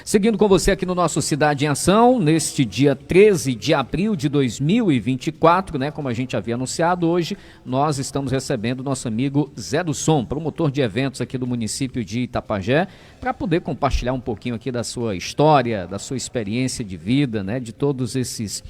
Seguindo com você aqui no nosso Cidade em Ação, neste dia 13 de abril de 2024, né? Como a gente havia anunciado hoje, nós estamos recebendo nosso amigo Zé do Som, promotor de eventos aqui do município de Itapajé, para poder compartilhar um pouquinho aqui da sua história, da sua experiência de vida, né? De todos esses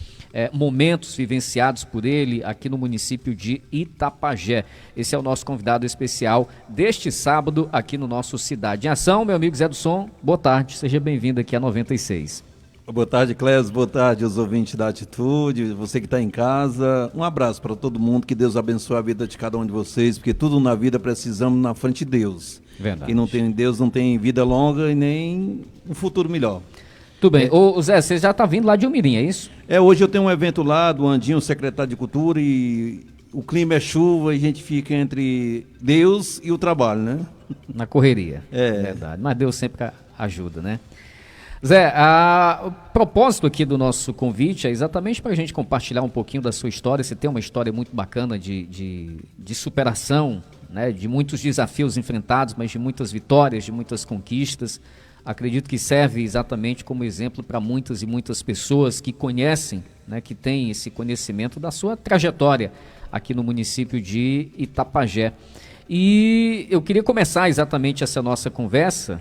momentos vivenciados por ele aqui no município de Itapajé. Esse é o nosso convidado especial deste sábado aqui no nosso Cidade em Ação. Meu amigo Zé do Som, boa tarde, seja bem-vindo aqui a 96. Boa tarde, Clésio, boa tarde aos ouvintes da Atitude, você que está em casa, um abraço para todo mundo, que Deus abençoe a vida de cada um de vocês, porque tudo na vida precisamos na frente de Deus. Verdade. Quem não tem Deus não tem vida longa e nem um futuro melhor. Tudo bem. Ô Zé, você já está vindo lá de Umirim, é isso? Hoje eu tenho um evento lá do Andinho, secretário de Cultura, e o clima é chuva e a gente fica entre Deus e o trabalho, né? Na correria. Verdade. Mas Deus sempre ajuda, né? Zé, o propósito aqui do nosso convite é exatamente para a gente compartilhar um pouquinho da sua história. Você tem uma história muito bacana de superação, né? De muitos desafios enfrentados, mas de muitas vitórias, de muitas conquistas. Acredito que serve exatamente como exemplo para muitas e muitas pessoas que conhecem, né, que têm esse conhecimento da sua trajetória aqui no município de Itapajé. E eu queria começar exatamente essa nossa conversa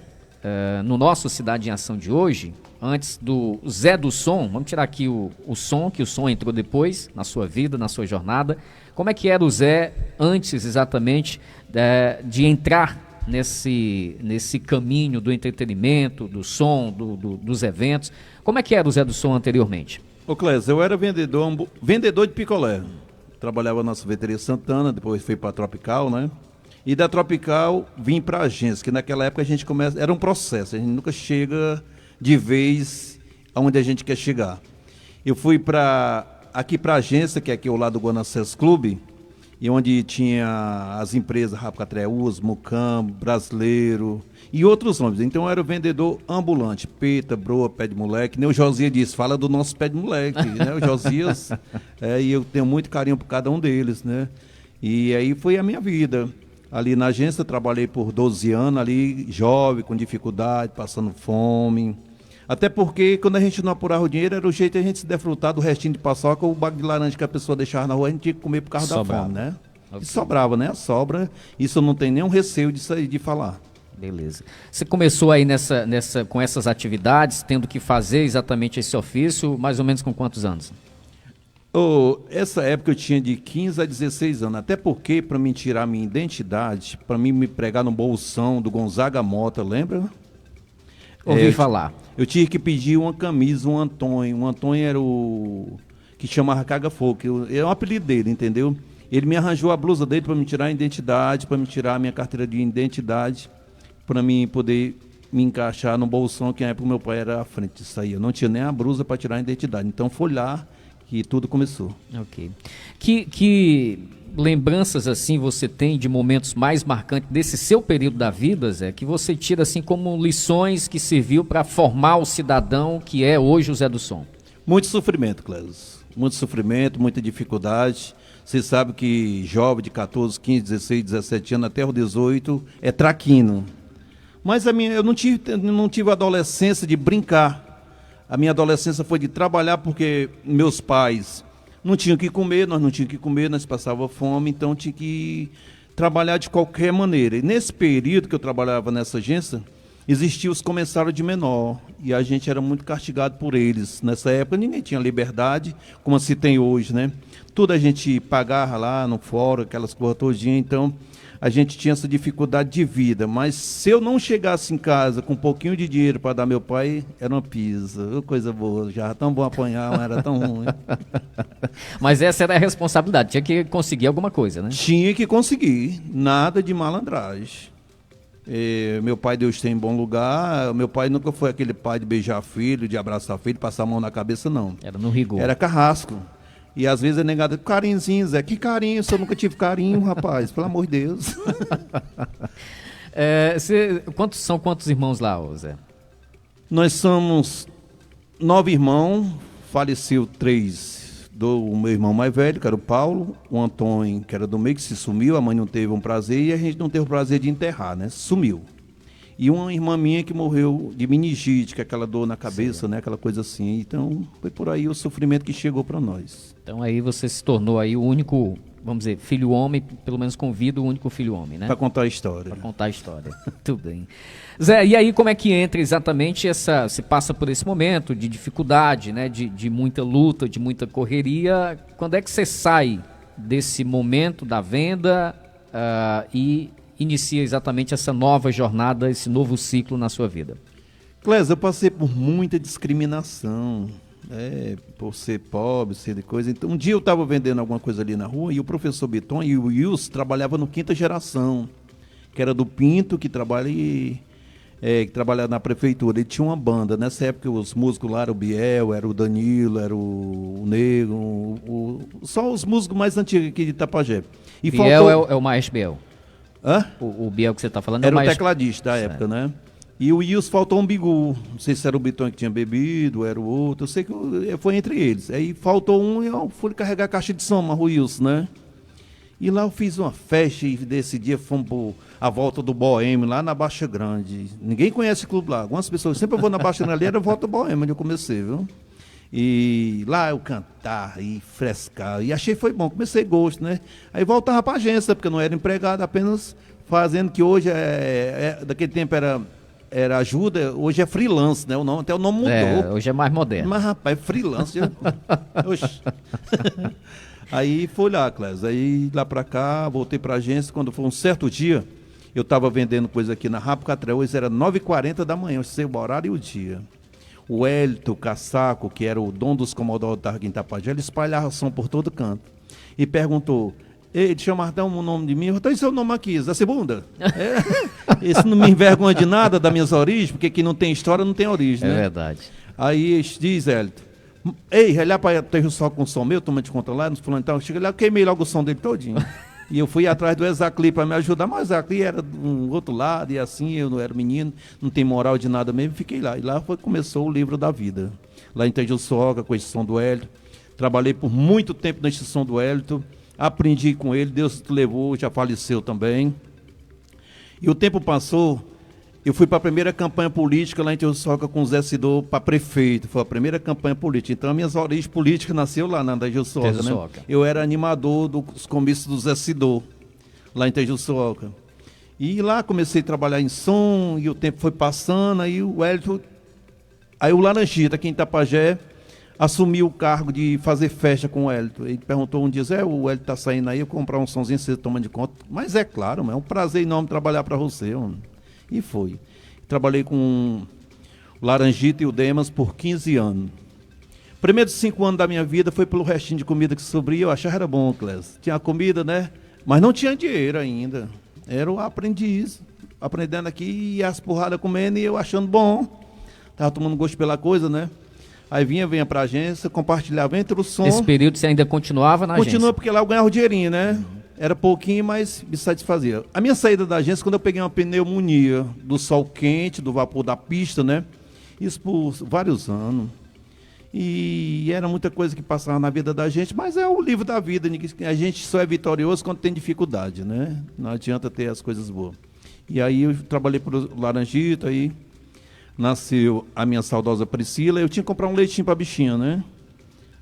no nosso Cidade em Ação de hoje, antes do Zé do Som. Vamos tirar aqui o som, que o som entrou depois na sua vida, na sua jornada. Como é que era o Zé antes exatamente de entrar nesse caminho do entretenimento, do som, dos eventos? Como é que era o Zé do Som anteriormente? Ô Clésio, eu era vendedor de picolé. Trabalhava na Sorveteria Santana, depois fui para a Tropical, né? E da Tropical vim para a agência, que naquela época a gente começa, era um processo, a gente nunca chega de vez aonde a gente quer chegar. Eu fui aqui para a agência, que é aqui ao lado do Guanaceres Clube, e onde tinha as empresas Rapacatreús, Mucambo, Brasileiro e outros nomes. Então eu era o vendedor ambulante, peta, broa, pé de moleque. Nem o Josias disse, fala do nosso pé de moleque, né? O Josias, e eu tenho muito carinho por cada um deles, né? E aí foi a minha vida. Ali na agência eu trabalhei por 12 anos, ali jovem, com dificuldade, passando fome. Até porque quando a gente não apurava o dinheiro, era o jeito de a gente se defrutar do restinho de paçoca ou o bago de laranja que a pessoa deixava na rua, a gente tinha que comer por causa da fome, né? Okay. E sobrava, né? A sobra, isso eu não tenho nenhum receio de falar. Beleza. Você começou aí com essas atividades, tendo que fazer exatamente esse ofício, mais ou menos com quantos anos? Essa época eu tinha de 15 a 16 anos, até porque para mim tirar minha identidade, para mim me pregar no bolsão do Gonzaga Mota, lembra? Ouvi falar. Eu tinha que pedir uma camisa, um Antônio. Um Antônio era o que chamava Caga Fogo, é o apelido dele, entendeu? Ele me arranjou a blusa dele para me tirar a identidade, para me tirar a minha carteira de identidade, para mim poder me encaixar no bolsão, que na época meu pai era à frente disso aí. Eu não tinha nem a blusa para tirar a identidade. Então foi lá que tudo começou. Ok. Que lembranças assim você tem de momentos mais marcantes desse seu período da vida, Zé, que você tira assim como lições que serviu para formar o cidadão que é hoje o Zé do Som? Muito sofrimento, Clésio. Muito sofrimento, muita dificuldade. Você sabe que jovem de 14, 15, 16, 17 anos até os 18 é traquino. Mas eu não tive adolescência de brincar. A minha adolescência foi de trabalhar porque meus pais não tinham o que comer, nós não tínhamos o que comer, nós passávamos fome, então tinha que trabalhar de qualquer maneira. E nesse período que eu trabalhava nessa agência, existiam os comissários de menor, e a gente era muito castigado por eles. Nessa época ninguém tinha liberdade, como se tem hoje, né? Tudo a gente pagava lá no fórum, aquelas coisas todinhas, então a gente tinha essa dificuldade de vida. Mas se eu não chegasse em casa com um pouquinho de dinheiro para dar meu pai, era uma pizza, coisa boa, já era tão bom apanhar, não era tão ruim. Mas essa era a responsabilidade, tinha que conseguir alguma coisa, né? Tinha que conseguir, nada de malandragem. Meu pai, Deus tem em bom lugar, meu pai nunca foi aquele pai de beijar filho, de abraçar filho, passar a mão na cabeça, não. Era no rigor. Era carrasco. E às vezes é negado, carinhozinho, Zé, que carinho, se eu nunca tive carinho, rapaz, pelo amor de Deus. Quantos irmãos lá, Zé? Nós somos 9 irmãos, faleceu 3 do meu irmão mais velho, que era o Paulo, o Antônio, que era do meio, que se sumiu, a mãe não teve um prazer e a gente não teve o prazer de enterrar, né? Sumiu. E uma irmã minha que morreu de meningite, que é aquela dor na cabeça, né? Aquela coisa assim. Então, foi por aí o sofrimento que chegou para nós. Então aí você se tornou aí o único, vamos dizer, filho homem, pelo menos convido o único filho homem, né? Para contar a história. Para contar a história. Tudo bem. Zé, e aí como é que entra exatamente se passa por esse momento de dificuldade, né? De muita luta, de muita correria. Quando é que você sai desse momento da venda e inicia exatamente essa nova jornada, esse novo ciclo na sua vida? Clésio, eu passei por muita discriminação, por ser pobre, ser de coisa. Então, um dia eu estava vendendo alguma coisa ali na rua e o professor Beton e o Wilson trabalhavam no Quinta Geração, que era do Pinto, que trabalhava na prefeitura. Ele tinha uma banda. Nessa época, os músicos lá eram o Biel, era o Danilo, era o Negro, só os músicos mais antigos aqui de Itapajé. E Biel é o Maestro Biel. Hã? O Biel que você está falando era é o o tecladista da época, né? E o Wilson faltou um bigu. Não sei se era o Beton que tinha bebido, era o outro. Eu sei que foi entre eles. Aí faltou um e eu fui carregar a caixa de som, mas o Wilson, né? E lá eu fiz uma festa e desse dia fomos por a volta do Boêmio, lá na Baixa Grande. Ninguém conhece o clube lá. Algumas pessoas, sempre eu vou na Baixa Grande, ali era a volta do Boêmio, onde eu comecei, viu? E lá eu cantar e frescar. E achei foi bom, comecei gosto, né? Aí voltava para a agência, porque eu não era empregado, apenas fazendo que hoje daquele tempo era ajuda, hoje é freelance, né? Até o nome mudou. Hoje é mais moderno. Mas, rapaz, freelance. Oxi. Aí foi lá, Clésio. Aí lá pra cá, voltei pra agência. Quando foi um certo dia, eu tava vendendo coisa aqui na Rapo Catreús, era 9h40 da manhã, eu sei o horário e o dia. O Hélito Casaco, que era o dono dos Commodore da em Itapajé, ele espalhava som por todo canto. E perguntou: ei, deixa eu marcar um nome de mim. Eu falei: seu nome aqui, Zé Segunda. Esse não me envergonha de nada das minhas origens, porque quem não tem história não tem origem, né? É verdade. Aí diz Hélito: ei, vai lá para ter o sol com o som meu, toma de conta lá, nos fulano e tal. Chega lá, eu queimei logo o som dele todinho. E eu fui atrás do Exacli para me ajudar, mas o Exacli era de um outro lado, e assim, eu não era menino, não tem moral de nada mesmo, fiquei lá. E lá começou o livro da vida. Lá em Tejuçoca, com a exceção do Hélito. Trabalhei por muito tempo na instituição do Hélito, aprendi com ele, Deus te levou, já faleceu também. E o tempo passou, eu fui para a primeira campanha política lá em Tejuçoca com o Zé Sidor para prefeito, foi a primeira campanha política. Então, as minhas origens políticas nasceu lá na Tejuçoca, né? Eu era animador dos comícios do Zé Sidor, lá em Tejuçoca. E lá comecei a trabalhar em som, e o tempo foi passando, aí o Hélito, aí o Laranjita, aqui em Itapajé, assumiu o cargo de fazer festa com o Hélito. Ele perguntou um dia: o Hélito está saindo aí, eu vou comprar um somzinho, você toma de conta. Mas é claro, é um prazer enorme trabalhar para você, mano. E foi. Trabalhei com o Laranjita e o Demas por 15 anos. Primeiros 5 anos da minha vida foi pelo restinho de comida que sobria, eu achava era bom, Clésio. Tinha comida, né? Mas não tinha dinheiro ainda. Era o aprendiz, aprendendo aqui e as porradas comendo e eu achando bom. Tava tomando gosto pela coisa, né? Aí vinha pra agência, compartilhava entre o som. Nesse período você ainda continuava na agência? Continua, porque lá eu ganhava o dinheirinho, né? Era pouquinho, mas me satisfazia. A minha saída da agência, quando eu peguei uma pneumonia do sol quente, do vapor da pista, né? Isso por vários anos. E era muita coisa que passava na vida da gente, mas é o livro da vida. A gente só é vitorioso quando tem dificuldade, né? Não adianta ter as coisas boas. E aí eu trabalhei por Laranjita, aí nasceu a minha saudosa Priscila. Eu tinha que comprar um leitinho para a bichinha, né?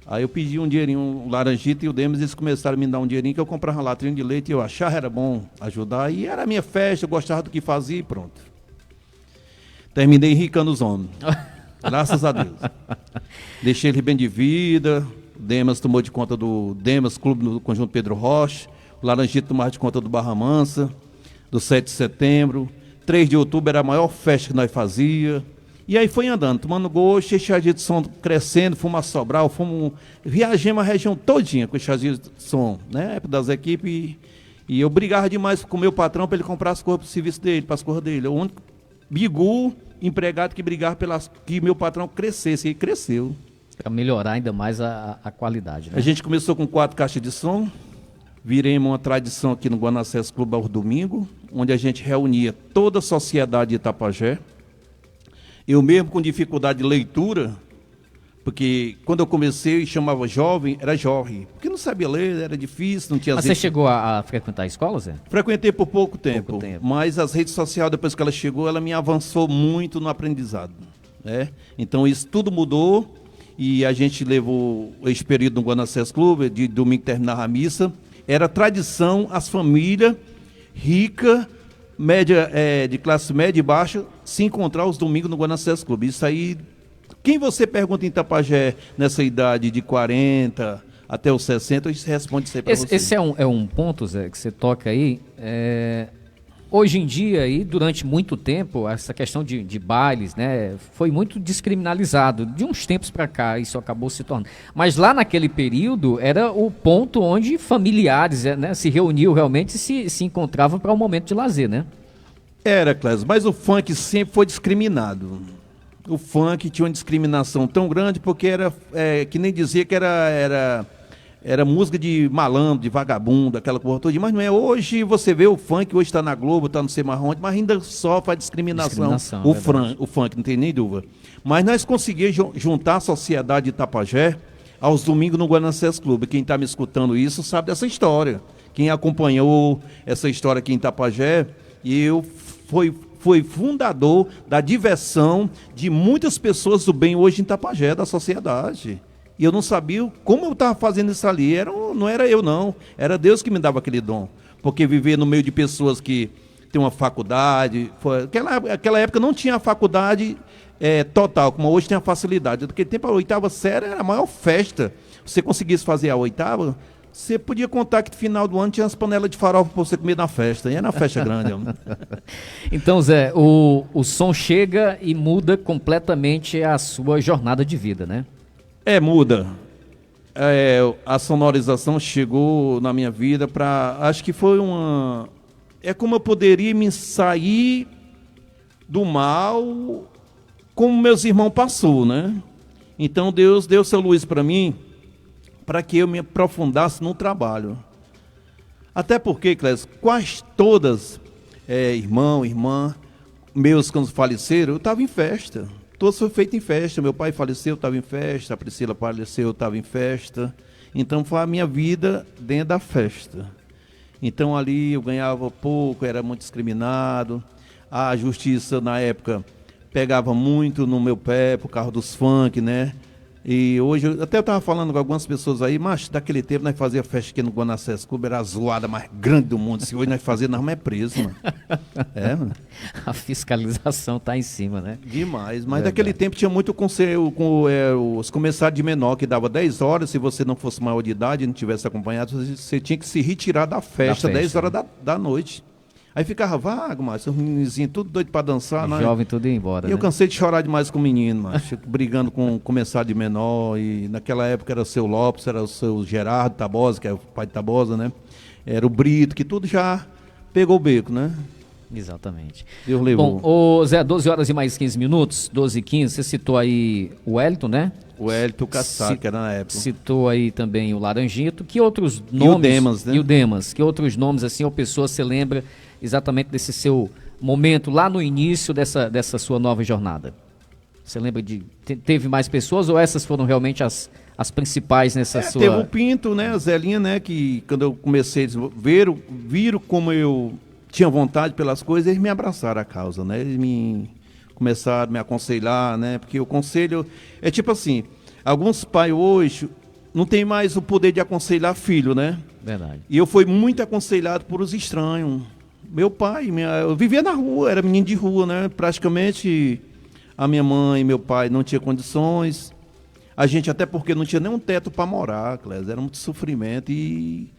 Aí eu pedi um dinheirinho, o Laranjita e o Demas, eles começaram a me dar um dinheirinho que eu comprava um latrinho de leite e eu achava era bom ajudar. E era a minha festa, eu gostava do que fazia e pronto. Terminei enricando os homens. Graças a Deus. Deixei ele bem de vida, o Demas tomou de conta do Demas Clube no Conjunto Pedro Rocha, o Laranjita tomava de conta do Barra Mansa, do 7 de setembro, 3 de outubro era a maior festa que nós fazia. E aí foi andando, tomando gosto, e chazinho de som crescendo, fomos a Sobral, viajamos a região todinha com chazinho de som, né, das equipes, e eu brigava demais com o meu patrão para ele comprar as coisas para o serviço dele, para as coisas dele. O único bigu empregado que brigava que meu patrão crescesse, e ele cresceu. Para melhorar ainda mais a qualidade, né? A gente começou com 4 caixas de som, viremos uma tradição aqui no Guanacés Clube aos domingos, onde a gente reunia toda a sociedade de Itapajé. Eu mesmo com dificuldade de leitura, Porque quando eu comecei, chamava jovem, era Jorge. Porque não sabia ler, era difícil, não tinha... Mas você chegou a frequentar a escola, Zé? Frequentei por pouco tempo, mas as redes sociais, depois que ela chegou, ela me avançou muito no aprendizado, né? Então isso tudo mudou e a gente levou esse período no Guanaceres Clube, de domingo terminava a missa. Era tradição as famílias ricas, média, de classe média e baixa, se encontrar os domingos no Guanaceres Clube. Isso aí, quem você pergunta em Itapajé nessa idade de 40 até os 60, isso responde isso aí para você. Esse é um ponto, Zé, que você toca aí. Hoje em dia, e durante muito tempo, essa questão de bailes, né, foi muito descriminalizado. De uns tempos para cá, isso acabou se tornando. Mas lá naquele período, era o ponto onde familiares, né, se reuniam realmente e se encontravam para um momento de lazer, né? Era, Clésio, mas o funk sempre foi discriminado. O funk tinha uma discriminação tão grande porque era, que nem dizia que era música de malandro, de vagabundo, aquela coisa toda, mas não é. Hoje você vê o funk, hoje está na Globo, está no sei mais onde, mas ainda sofre a discriminação o funk, não tem nem dúvida. Mas nós conseguimos juntar a sociedade de Itapajé aos domingos no Guanaceres Clube. Quem está me escutando isso sabe dessa história. Quem acompanhou essa história aqui em Itapajé, foi fundador da diversão de muitas pessoas do bem hoje em Itapajé, da sociedade. E eu não sabia como eu estava fazendo isso ali. Não era eu, não. Era Deus que me dava aquele dom. Porque viver no meio de pessoas que têm uma faculdade... Aquela época não tinha a faculdade total, como hoje tem a facilidade. Naquele tempo, a oitava série era a maior festa. Se você conseguisse fazer a oitava, você podia contar que no final do ano tinha as panelas de farofa para você comer na festa. E era uma festa grande. Então, Zé, o som chega e muda completamente a sua jornada de vida, né? Muda. A sonorização chegou na minha vida para... Acho que foi uma... É como eu poderia me sair do mal como meus irmãos passou, né? Então Deus deu seu luz para mim para que eu me aprofundasse no trabalho. Até porque, Clésio, quase todas, irmão, irmã, meus quando faleceram, eu estava em festa. Todos foi feito em festa. Meu pai faleceu, eu estava em festa. A Priscila faleceu, eu estava em festa. Então foi a minha vida dentro da festa. Então ali eu ganhava pouco, era muito discriminado. A justiça na época pegava muito no meu pé por causa dos funk, né? E hoje, até eu estava falando com algumas pessoas aí, mas daquele tempo nós fazíamos festa aqui no Guanaceres Clube, era a zoada mais grande do mundo. Se hoje nós fazíamos, nós vamos preso, mano. Mano. A fiscalização tá em cima, né? Demais, mas daquele tempo tinha muito conselho com os comissários de menor, que dava 10 horas, se você não fosse maior de idade e não tivesse acompanhado, você tinha que se retirar da festa 10 horas da noite. Aí ficava vago, mas os meninozinhos tudo doido pra dançar, né? Jovem tudo ia embora, E eu cansei de chorar demais com o menino, mas brigando com o começado de menor. E naquela época era o seu Lopes, era o seu Gerardo Tabosa, que é o pai de Tabosa, né? Era o Brito, que tudo já pegou o beco, né? Exatamente. Deus levou. Bom, Zé, 12 horas e mais 15 minutos, 12 e 15, você citou aí o Wellington, né? O Wellington Caçar, que era na época. Citou aí também o Laranjito. Que outros nomes? E o Demas, né? E o Demas. Que outros nomes, assim, ou pessoas você lembra exatamente desse seu momento lá no início dessa sua nova jornada? Você lembra teve mais pessoas ou essas foram realmente as principais nessa sua... Teve o Pinto, né? A Zelinha, né? Que quando eu comecei a desenvolver, viram como eu tinha vontade pelas coisas, eles me abraçaram a causa, né? Eles começaram a me aconselhar, né? Porque o conselho é tipo assim, alguns pais hoje não tem mais o poder de aconselhar filho, né? Verdade. E eu fui muito aconselhado por os estranhos. Meu pai, eu vivia na rua, era menino de rua, né? Praticamente a minha mãe e meu pai não tinham condições. A gente, até porque não tinha nem um teto para morar, Clésio, era muito sofrimento. E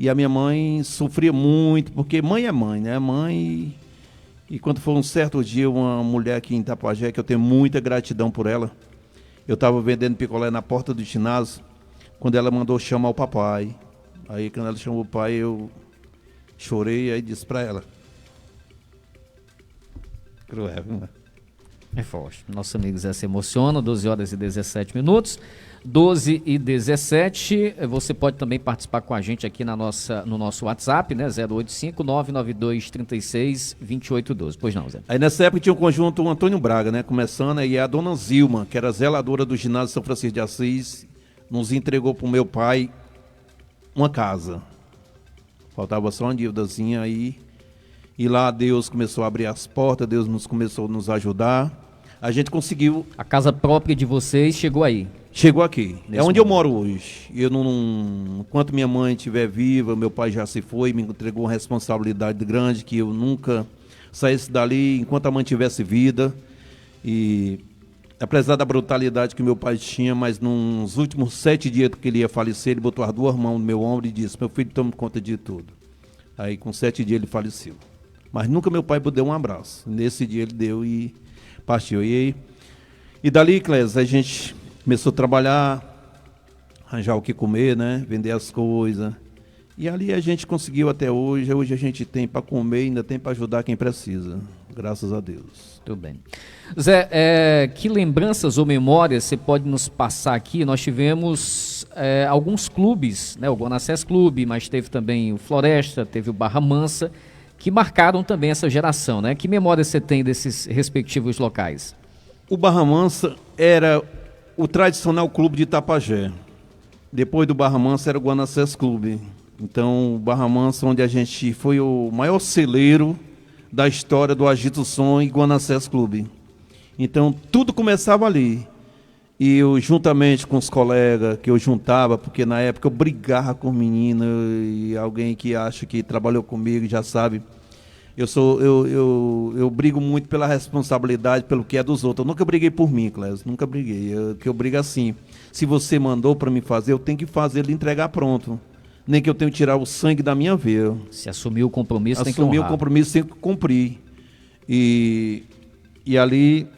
a minha mãe sofria muito, porque mãe é mãe, né? Mãe. E quando foi um certo dia, uma mulher aqui em Itapajé, que eu tenho muita gratidão por ela, eu estava vendendo picolé na porta do ginásio, quando ela mandou chamar o papai. Aí, quando ela chamou o pai, eu chorei, aí disse para ela: cruel, né? É forte. Nosso amigo Zé se emociona, 12 horas e 17 minutos. 12 e 17, você pode também participar com a gente aqui no nosso WhatsApp, né? 085-992-36-2812. Pois não, Zé? Aí nessa época tinha o conjunto Antônio Braga, né? Começando, e a dona Zilma, que era zeladora do ginásio São Francisco de Assis, nos entregou pro meu pai uma casa. Faltava só uma dívidazinha aí. E lá Deus começou a abrir as portas, Deus começou a nos ajudar. A gente conseguiu... A casa própria de vocês chegou aí? Chegou aqui. É onde eu momento. moro hoje. Eu não... Enquanto minha mãe estiver viva, meu pai já se foi, me entregou uma responsabilidade grande, que eu nunca saísse dali enquanto a mãe tivesse vida. E apesar da brutalidade que meu pai tinha, mas nos últimos 7 dias que ele ia falecer, ele botou as 2 mãos no meu ombro e disse: meu filho, tome conta de tudo. Aí com 7 dias ele faleceu. Mas nunca meu pai deu um abraço. Nesse dia ele deu e partiu. E dali, Clésio, a gente começou a trabalhar, arranjar o que comer, né? Vender as coisas. E ali a gente conseguiu até hoje. Hoje a gente tem para comer e ainda tem para ajudar quem precisa. Graças a Deus. Tudo bem. Zé, que lembranças ou memórias você pode nos passar aqui? Nós tivemos alguns clubes, né? O Guanassés Clube, mas teve também o Floresta, teve o Barra Mansa, que marcaram também essa geração, né? Que memórias você tem desses respectivos locais? O Barra Mansa era o tradicional clube de Itapajé. Depois do Barra Mansa era o Guanassés Clube. Então, o Barra Mansa, onde a gente foi o maior celeiro da história do Agito Som e Guanassés Clube. Então, tudo começava ali. E eu, juntamente com os colegas que eu juntava, porque na época eu brigava com meninas, e alguém que acha que trabalhou comigo já sabe, eu brigo muito pela responsabilidade, pelo que é dos outros. Eu nunca briguei por mim, Clésio, nunca briguei. Eu brigo assim: se você mandou para me fazer, eu tenho que fazer ele entregar pronto. Nem que eu tenha que tirar o sangue da minha veia. Se assumir o compromisso, tem que assumir honrar. O compromisso, tem que cumprir. E ali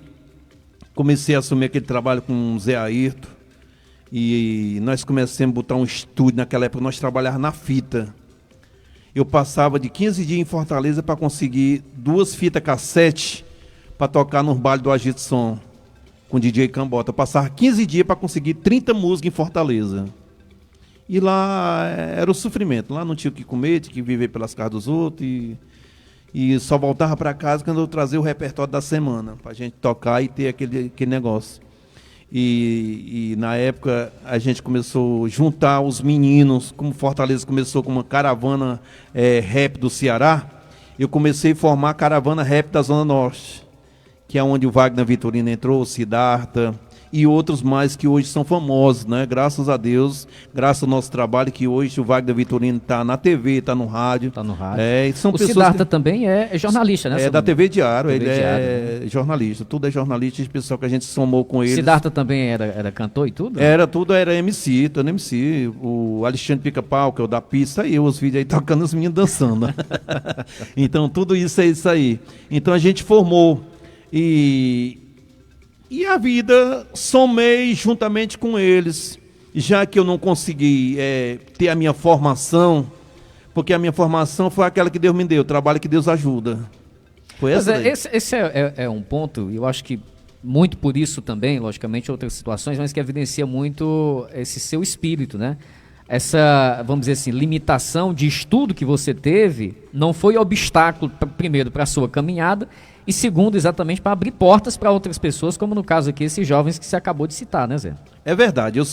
comecei a assumir aquele trabalho com o Zé Ayrton. E nós começamos a botar um estúdio. Naquela época nós trabalhávamos na fita. Eu passava de 15 dias em Fortaleza para conseguir 2 fitas cassete para tocar no baile do Agito Som com o DJ Cambota. Eu passava 15 dias para conseguir 30 músicas em Fortaleza. E lá era o sofrimento. Lá não tinha o que comer, tinha que viver pelas casas dos outros. E só voltava para casa quando eu trazia o repertório da semana, para a gente tocar e ter aquele negócio. E na época a gente começou a juntar os meninos, como Fortaleza começou com uma caravana rap do Ceará, eu comecei a formar a caravana rap da Zona Norte, que é onde o Wagner Vitorino entrou, o Siddhartha e outros mais que hoje são famosos, né? Graças a Deus, graças ao nosso trabalho, que hoje o Wagner Vitorino está na TV, está no rádio. Está no rádio. São o Siddhartha também é jornalista, né? É da TV Diário, TV ele Diário, é jornalista, tudo é jornalista, esse pessoal que a gente somou com ele. Siddhartha também era cantor e tudo? Era MC, todo MC. O Alexandre Pica-Pau, que é o da pista, e eu, os vídeos aí tocando os meninos dançando. Então, tudo isso é isso aí. Então, a gente formou. E a vida, somei juntamente com eles, já que eu não consegui ter a minha formação, porque a minha formação foi aquela que Deus me deu, o trabalho que Deus ajuda. Foi essa daí. Esse é um ponto, eu acho que muito por isso também, logicamente, outras situações, mas que evidencia muito esse seu espírito, né? Essa, vamos dizer assim, limitação de estudo que você teve não foi obstáculo, primeiro, para a sua caminhada, e segundo, exatamente para abrir portas para outras pessoas, como no caso aqui, esses jovens que você acabou de citar, né, Zé? É verdade, eu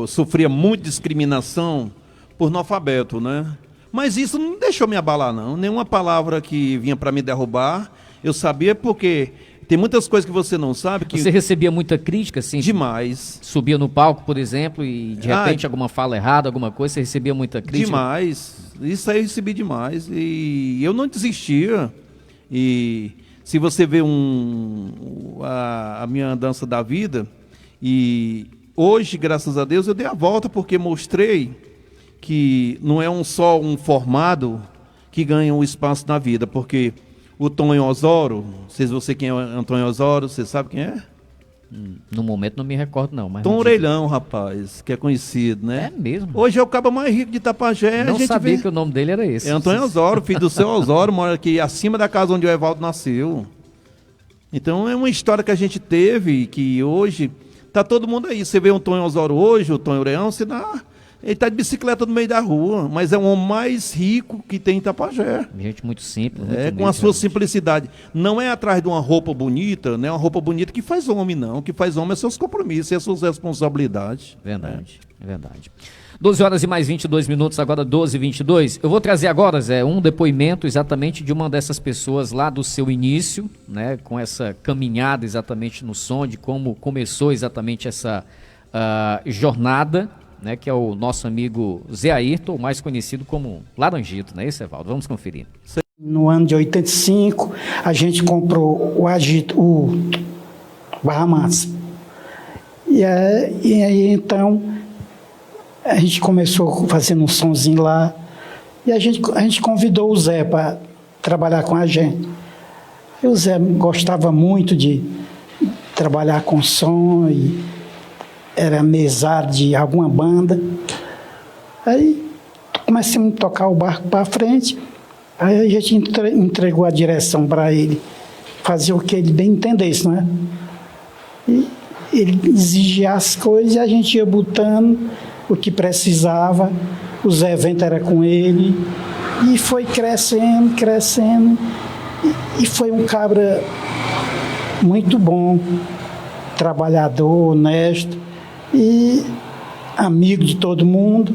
sofria muita discriminação por analfabeto, né? Mas isso não deixou me abalar, não. Nenhuma palavra que vinha para me derrubar, eu sabia, porque tem muitas coisas que você não sabe. Que você recebia muita crítica, assim? Demais. Subia no palco, por exemplo, e de repente alguma fala errada, alguma coisa, você recebia muita crítica? Demais. Isso aí eu recebi demais. E eu não desistia. E se você vê a minha dança da vida, e hoje, graças a Deus, eu dei a volta, porque mostrei que não é só um formado que ganha um espaço na vida, porque o Tonho Osório, não sei se você quem é o Antônio Osório, você sabe quem é? No momento não me recordo, não. Mas Tom Orelhão, rapaz, que é conhecido, né? É mesmo? Hoje é o cabo mais rico de Itapajé. Não sabia que o nome dele era esse. É Antônio Osório, filho do seu Osório, mora aqui acima da casa onde o Evaldo nasceu. Então é uma história que a gente teve, que hoje tá todo mundo aí. Você vê o Tonho Osório hoje, o Tonho Leão, ele está de bicicleta no meio da rua, mas é o homem mais rico que tem em Tapajé. Gente muito simples. Muito com a sua simplicidade. Não é atrás de uma roupa bonita, né? Uma roupa bonita que faz homem, não. O que faz homem é seus compromissos, é suas responsabilidades. Verdade, é verdade. 12 horas e mais 22 minutos, agora 12h22. Eu vou trazer agora, Zé, um depoimento exatamente de uma dessas pessoas lá do seu início, né? Com essa caminhada exatamente no som, de como começou exatamente essa jornada, né, que é o nosso amigo Zé Ayrton, mais conhecido como Laranjito, não é isso, Evaldo? Vamos conferir. No ano de 85, a gente comprou o Barra Mansa. E aí, então, a gente começou fazendo um sonzinho lá, e a gente convidou o Zé para trabalhar com a gente. E o Zé gostava muito de trabalhar com som, e era mesário de alguma banda. Aí comecei a tocar o barco para frente, aí a gente entregou a direção para ele, fazer o que ele bem entendesse, né? E ele exigia as coisas e a gente ia botando o que precisava, os eventos eram com ele, e foi crescendo, e foi um cabra muito bom, trabalhador, honesto, e amigo de todo mundo.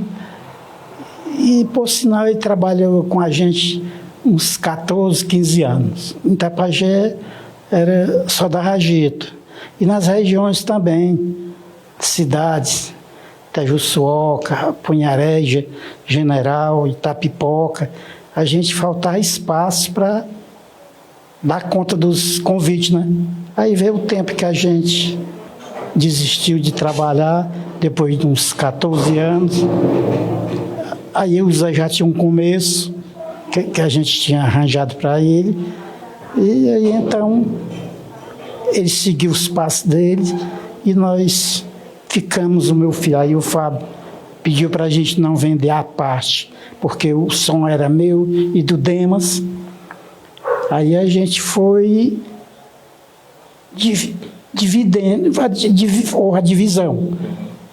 E, por sinal, ele trabalhou com a gente uns 14, 15 anos. Em Tapajé era só da Ragito. E nas regiões também, cidades, Itajuçuoca, Punharé, General, Itapipoca, a gente faltava espaço para dar conta dos convites, né? Aí veio o tempo que a gente desistiu de trabalhar, depois de uns 14 anos. Aí o Zé já tinha um começo, que a gente tinha arranjado para ele. E aí, então, ele seguiu os passos dele e nós ficamos, o meu filho. Aí o Fábio pediu para a gente não vender a parte, porque o som era meu e do Demas. Aí a gente foi dividendo, a divisão.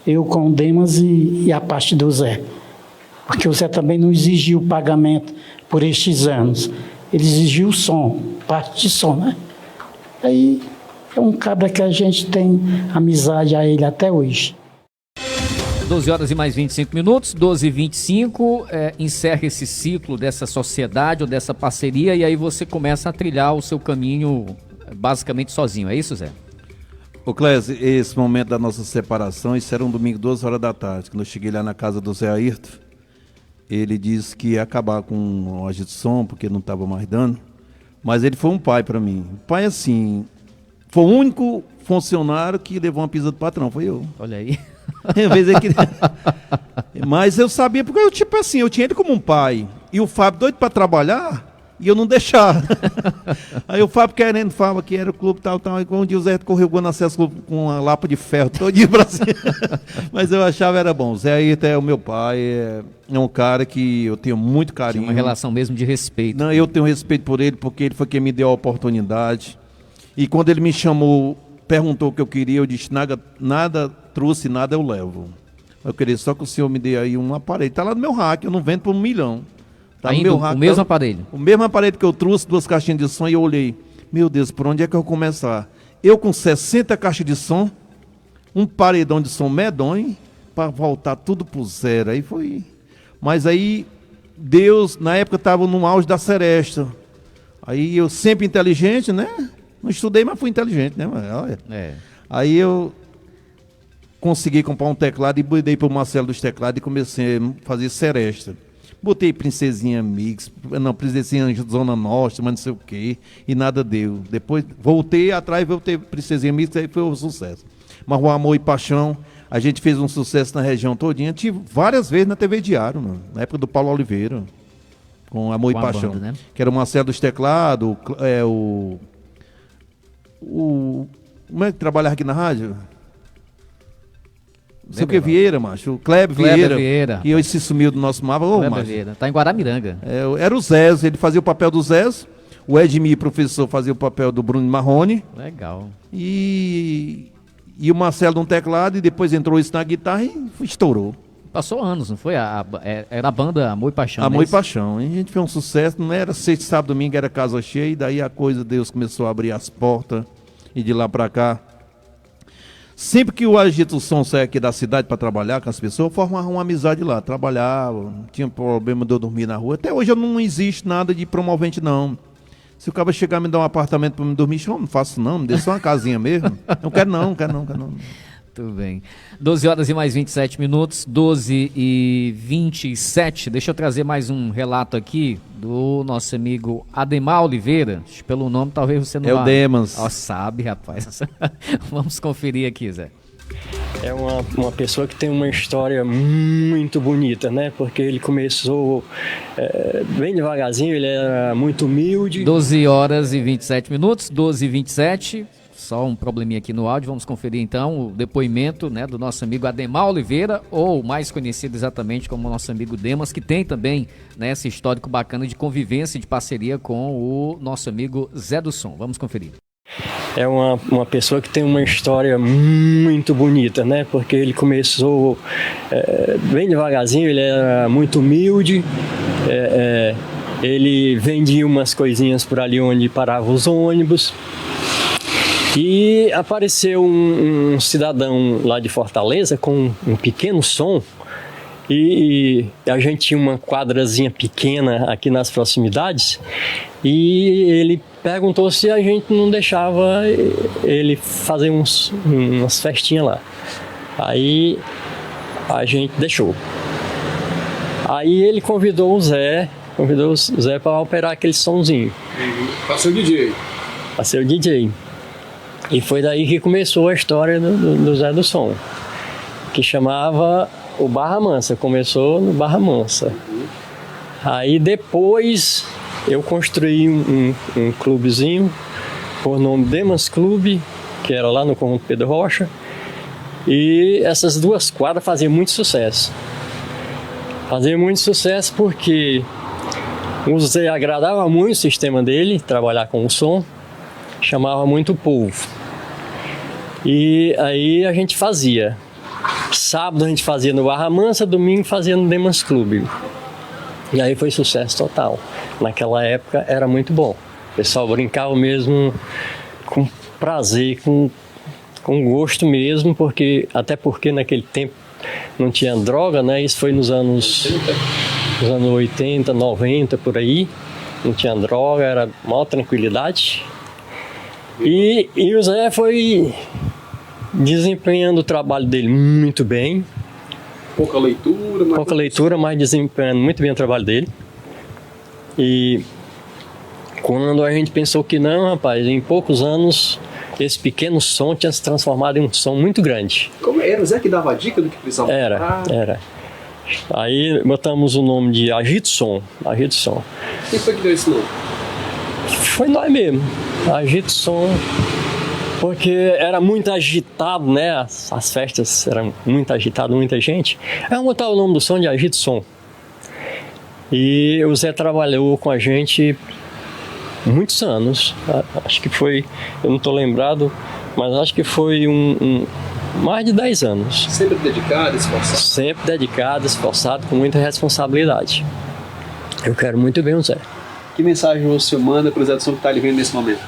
Eu com o Demas e a parte do Zé. Porque o Zé também não exigiu o pagamento por estes anos. Ele exigiu o som, parte de som, né? Aí é um cabra que a gente tem amizade a ele até hoje. 12 horas e mais 25 minutos, 12h25, encerra esse ciclo dessa sociedade ou dessa parceria e aí você começa a trilhar o seu caminho basicamente sozinho, é isso, Zé? Ô Clésio, esse momento da nossa separação, isso era um domingo, 2 horas da tarde, quando eu cheguei lá na casa do Zé Ayrton, ele disse que ia acabar com o loja de som, porque não estava mais dando, mas ele foi um pai para mim. Um pai assim, foi o único funcionário que levou uma pizza do patrão, foi eu. Olha aí. Mas eu sabia, porque eu, tipo assim, eu tinha ele como um pai, e o Fábio doido para trabalhar, e eu não deixava. Aí o Fábio querendo, falava que era o clube tal, e quando o dia o Zé correu no acesso com uma lapa de ferro todinho pra cima. Mas eu achava era bom. O Zé Ayrton é o meu pai, é um cara que eu tenho muito carinho. Tinha uma relação mesmo de respeito. Não, eu tenho respeito por ele, porque ele foi quem me deu a oportunidade. E quando ele me chamou, perguntou o que eu queria, eu disse, nada trouxe, nada eu levo. Eu queria só que o senhor me dê aí um aparelho. Tá lá no meu rack, eu não vendo por $1 milhão. Tá ainda o mesmo aparelho? O mesmo aparelho que eu trouxe, 2 caixinhas de som, e eu olhei, meu Deus, por onde é que eu vou começar? Eu com 60 caixas de som, um paredão de som medonho, para voltar tudo pro zero. Aí foi. Mas aí, Deus, na época, estava no auge da seresta. Aí eu sempre inteligente, né? Não estudei, mas fui inteligente, né? Olha. Aí eu consegui comprar um teclado e dei pro Marcelo dos teclados e comecei a fazer seresta. Botei Princesinha Mix, não, Princesinha Zona Norte, mas não sei o quê, e nada deu. Depois voltei atrás, voltei Princesinha Mix, aí foi um sucesso. Mas o Amor e Paixão, a gente fez um sucesso na região todinha, tive várias vezes na TV Diário, mano, na época do Paulo Oliveira, com Amor e Paixão, banda, né? Que era o Marcelo dos teclados, como é que trabalhava aqui na rádio? Não sei o que, Vieira, macho. O Kleber Vieira. Que hoje se sumiu do nosso mapa. Kleber Vieira. Tá em Guaramiranga. Era o Zés, ele fazia o papel do Zés. O Edmir, professor, fazia o papel do Bruno Marrone. Legal. E o Marcelo no teclado, e depois entrou isso na guitarra e estourou. Passou anos, não foi? Era a banda Amor e Paixão. Amor e Paixão. E a gente fez um sucesso, não era sexta, sábado, domingo, era casa cheia, e daí a coisa, Deus começou a abrir as portas, e de lá pra cá. Sempre que o Agito o Som saia aqui da cidade para trabalhar com as pessoas, eu formava uma amizade lá, trabalhava, não tinha problema de eu dormir na rua. Até hoje não existe nada de promovente, não. Se o cara chegar e me dar um apartamento para me dormir, eu não faço não, me dê só uma casinha mesmo. Não quero não. Tudo bem. 12 horas e mais 27 minutos, 12 e 27. Deixa eu trazer mais um relato aqui do nosso amigo Ademar Oliveira. Pelo nome, talvez você não É o Demas. Sabe, rapaz. Vamos conferir aqui, Zé. É uma pessoa que tem uma história muito bonita, né? Porque ele começou bem devagarzinho, ele era muito humilde. 12 horas e 27 minutos, 12 e 27. Só um probleminha aqui no áudio, vamos conferir então o depoimento, né, do nosso amigo Ademar Oliveira, ou mais conhecido exatamente como nosso amigo Demas, que tem também, né, esse histórico bacana de convivência e de parceria com o nosso amigo Zé do Som. Vamos conferir. É uma pessoa que tem uma história muito bonita, né? Porque ele começou bem devagarzinho, ele era muito humilde, ele vendia umas coisinhas por ali onde paravam os ônibus. E apareceu um cidadão lá de Fortaleza com um pequeno som, e a gente tinha uma quadrazinha pequena aqui nas proximidades, e ele perguntou se a gente não deixava ele fazer umas festinhas lá. Aí a gente deixou. Aí ele convidou o Zé para operar aquele somzinho. Passou o DJ. Passei o DJ. E foi daí que começou a história do Zé do Som, que chamava o Barra Mansa, começou no Barra Mansa. Aí depois eu construí um clubezinho por nome Demas Clube, que era lá no Conjunto Pedro Rocha, e essas duas quadras faziam muito sucesso. Fazia muito sucesso porque o Zé agradava muito o sistema dele, trabalhar com o som, chamava muito o povo. E aí a gente fazia. Sábado a gente fazia no Barra Mansa, domingo fazia no Demas Clube. E aí foi sucesso total. Naquela época era muito bom. O pessoal brincava mesmo com prazer, com gosto mesmo, até porque naquele tempo não tinha droga, né? Isso foi nos anos 80, 90, por aí. Não tinha droga, era maior tranquilidade. E o Zé foi desempenhando o trabalho dele muito bem. Pouca leitura, mas desempenhando muito bem o trabalho dele. E quando a gente pensou que não, rapaz, em poucos anos esse pequeno som tinha se transformado em um som muito grande. Como era? O Zé que dava a dica do que precisava? Era. Aí botamos o nome de Agito Som. Quem foi que deu esse nome? Foi nós mesmo, Agito Som, porque era muito agitado, né? As festas eram muito agitadas, muita gente. Vamos botar o nome do som de Agito Som. E o Zé trabalhou com a gente muitos anos. Acho que foi, eu não estou lembrado, mas acho que foi mais de 10 anos. Sempre dedicado, esforçado? Sempre dedicado, esforçado, com muita responsabilidade. Eu quero muito bem o Zé. Que mensagem você manda para o Zé do Som que está ali vendo nesse momento?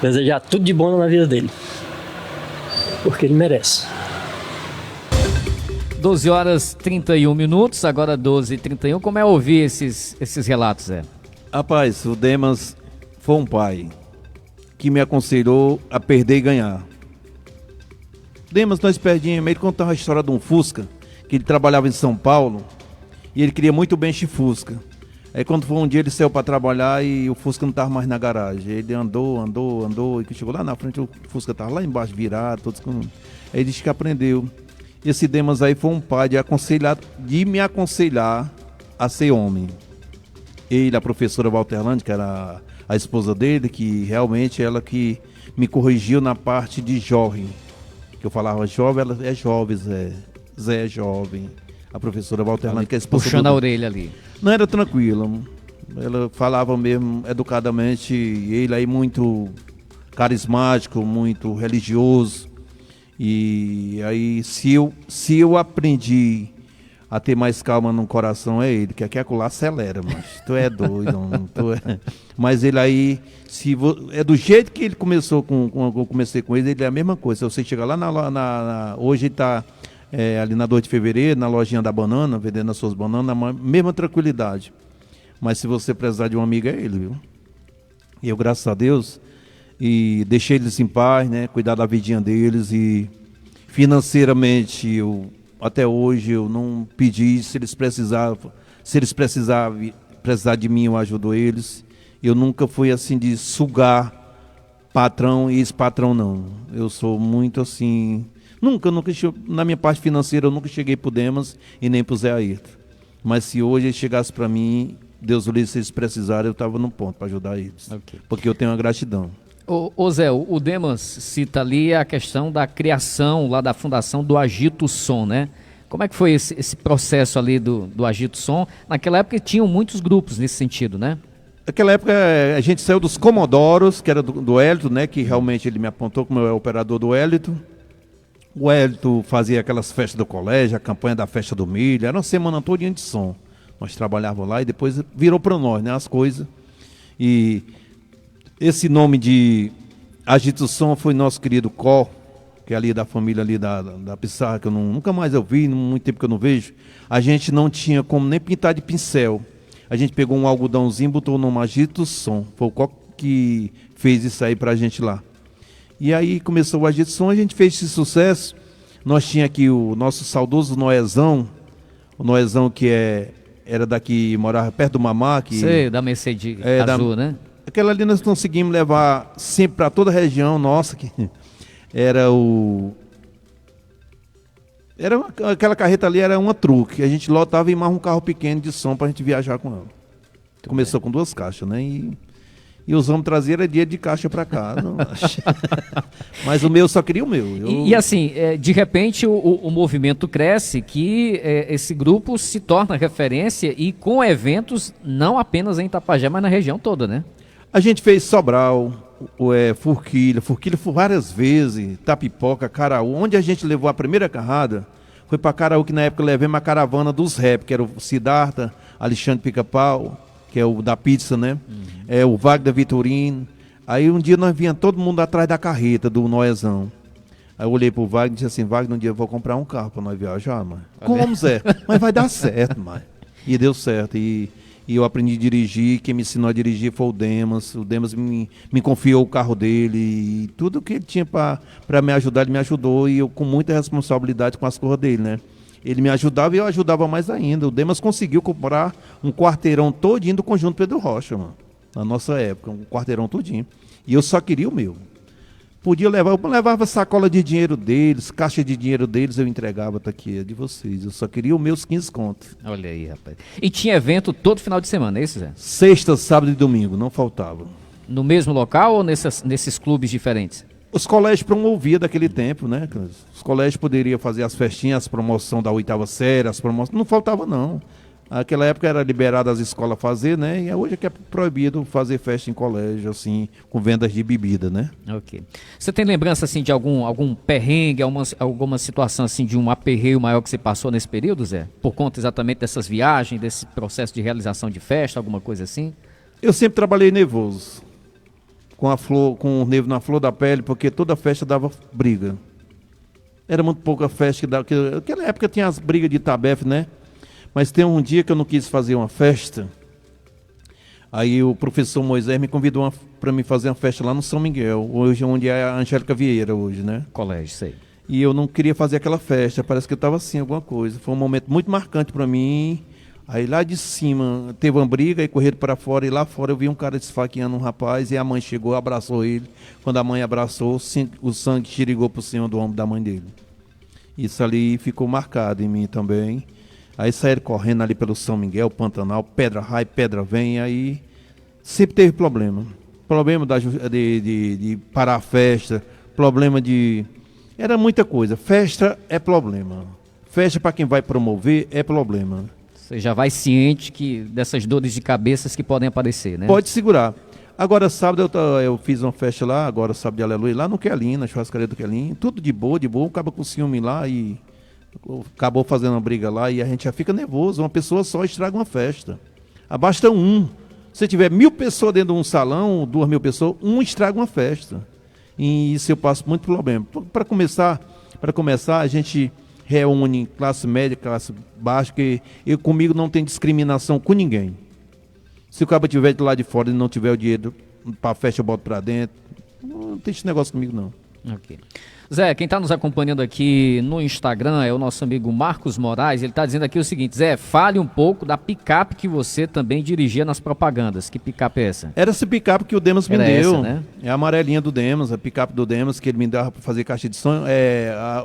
Desejar tudo de bom na vida dele, porque ele merece. 12 horas 31 minutos, agora 12h31. Como é ouvir esses relatos, Zé? Rapaz, o Demas foi um pai que me aconselhou a perder e ganhar. Demas, nós perdíamos, ele contava a história de um Fusca, que ele trabalhava em São Paulo, e ele queria muito bem este Fusca. Aí quando foi um dia ele saiu para trabalhar e o Fusca não estava mais na garagem. Ele andou, e chegou lá na frente, o Fusca estava lá embaixo virado, todos com... Aí ele disse que aprendeu. Esse Demas aí foi um pai de me aconselhar a ser homem. Ele, a professora Walterlândia, que era a esposa dele, que realmente ela que me corrigiu na parte de jovem. Que eu falava jovem, ela é jovem, Zé é jovem. A professora Walterlândia, que é a esposa puxando a orelha ali. Não, era tranquilo. Ela falava mesmo educadamente, e ele aí muito carismático, muito religioso. E aí, se eu aprendi a ter mais calma no coração, é ele, que aqui acolá acelera, mas tu é doido, não, mas ele aí, é do jeito que ele começou, eu comecei com ele é a mesma coisa. Você chega lá hoje ele está ali na 2 de fevereiro, na lojinha da banana, vendendo as suas bananas, na mesma tranquilidade. Mas se você precisar de um amigo, é ele, viu? E eu, graças a Deus, e deixei eles em paz, né? Cuidar da vidinha deles, e financeiramente, até hoje, eu não pedi. Se eles precisar de mim, eu ajudo eles. Eu nunca fui assim de sugar patrão e ex-patrão, não. Eu sou muito assim... Nunca, na minha parte financeira, eu nunca cheguei pro Demas e nem pro Zé Ayrton. Mas se hoje ele chegasse para mim, Deus o livre, se eles precisarem, eu estava no ponto para ajudar eles. Okay. Porque eu tenho uma gratidão. Ô Zé, o Demas cita ali a questão da criação lá da fundação do Agito Som, né? Como é que foi esse processo ali do Agito Som? Naquela época tinham muitos grupos nesse sentido, né? Naquela época a gente saiu dos Comodoros, que era do Hélito, né? Que realmente ele me apontou como é o operador do Hélito. O Hélito fazia aquelas festas do colégio, a campanha da festa do milho, era uma semana todinha de som. Nós trabalhávamos lá e depois virou para nós, né, as coisas. E esse nome de Agito Som foi nosso querido Có, que é ali da família ali da Pissarra, que eu nunca mais eu vi, muito tempo que eu não vejo. A gente não tinha como nem pintar de pincel. A gente pegou um algodãozinho e botou o nome Agito Som. Foi o Có que fez isso aí pra gente lá. E aí começou o Agito Som, a gente fez esse sucesso. Nós tinha aqui o nosso saudoso Noezão, o Noezão que era daqui, morava perto do Mamá. Sei, da Mercedes Azul, né? Aquela ali nós conseguimos levar sempre para toda a região nossa, que aquela carreta ali era uma truque. A gente lotava e mais um carro pequeno de som para a gente viajar com ela. Começou com 2 caixas, né? E os homens traziam dinheiro de caixa para cá. Mas o meu só queria o meu. E assim, de repente o movimento cresce, que esse grupo se torna referência e com eventos não apenas em Itapajé, mas na região toda, né? A gente fez Sobral, Forquilha várias vezes, Tapipoca, Caraú. Onde a gente levou a primeira carrada foi para Caraú, que na época levamos a caravana dos rap, que era o Siddhartha, Alexandre Pica-Pau, que é o da pizza, né? O Wagner Vitorino. Aí um dia nós vinha todo mundo atrás da carreta do Noezão. Aí eu olhei pro Wagner e disse assim: Wagner, um dia eu vou comprar um carro para nós viajar, mãe. Como, Zé? Mas vai dar certo, mãe. E deu certo. E eu aprendi a dirigir. Quem me ensinou a dirigir foi o Demas. O Demas me confiou o carro dele. E tudo que ele tinha para me ajudar, ele me ajudou. E eu com muita responsabilidade com as coisas dele, né? Ele me ajudava e eu ajudava mais ainda. O Demas conseguiu comprar um quarteirão todinho do Conjunto Pedro Rocha, mano. Na nossa época, um quarteirão todinho. E eu só queria o meu. Eu levava sacola de dinheiro deles, caixa de dinheiro deles, eu entregava, tá aqui, é de vocês. Eu só queria os meus 15 contos. Olha aí, rapaz. E tinha evento todo final de semana, é isso, Zé? Sexta, sábado e domingo, não faltava. No mesmo local ou nesses clubes diferentes? Os colégios promoviam daquele tempo, né? Os colégios poderiam fazer as festinhas, as promoções da 8ª série, as promoções. Não faltava, não. Naquela época era liberado as escolas fazer, né? E hoje é que é proibido fazer festa em colégio, assim, com vendas de bebida, né? Ok. Você tem lembrança, assim, de algum perrengue, alguma situação, assim, de um aperreio maior que você passou nesse período, Zé? Por conta exatamente dessas viagens, desse processo de realização de festa, alguma coisa assim? Eu sempre trabalhei nervoso. Com o nervo na flor da pele, porque toda festa dava briga. Era muito pouca festa que dava. Naquela época tinha as brigas de Itabef, né? Mas tem um dia que eu não quis fazer uma festa. Aí o professor Moisés me convidou para mim fazer uma festa lá no São Miguel, hoje onde é a Angélica Vieira hoje, né? Colégio, sei. E eu não queria fazer aquela festa, parece que eu estava assim, alguma coisa. Foi um momento muito marcante para mim. Aí lá de cima teve uma briga e correram para fora, e lá fora eu vi um cara esfaqueando um rapaz, e a mãe chegou, abraçou ele. Quando a mãe abraçou, o sangue xirigou por cima do ombro da mãe dele. Isso ali ficou marcado em mim também. Aí saíram correndo ali pelo São Miguel, Pantanal, pedra vai, pedra vem, aí sempre teve problema. Problema de parar a festa, problema de... Era muita coisa. Festa é problema. Festa para quem vai promover é problema. Você já vai ciente dessas dores de cabeças que podem aparecer, né? Pode segurar. Agora, sábado eu fiz uma festa lá, agora sábado de aleluia, lá no Quelim, na churrascaria do Quelim. Tudo de boa, acaba com ciúme lá e acabou fazendo uma briga lá e a gente já fica nervoso. Uma pessoa só estraga uma festa. Basta um. Se tiver 1.000 pessoas dentro de um salão, 2.000 pessoas, um estraga uma festa. E isso eu passo muito problema. Para começar, a gente reúne classe média, classe baixa, que comigo não tem discriminação com ninguém. Se o cara estiver de lá de fora e não tiver o dinheiro para a festa, eu boto para dentro. Não tem esse negócio comigo, não. Ok. Zé, quem está nos acompanhando aqui no Instagram é o nosso amigo Marcos Moraes. Ele está dizendo aqui o seguinte: Zé, fale um pouco da picape que você também dirigia nas propagandas. Que picape é essa? Era essa picape que o Demos me Era deu. essa, né? É a amarelinha do Demos, a picape do Demos, que ele me dava para fazer caixa de som.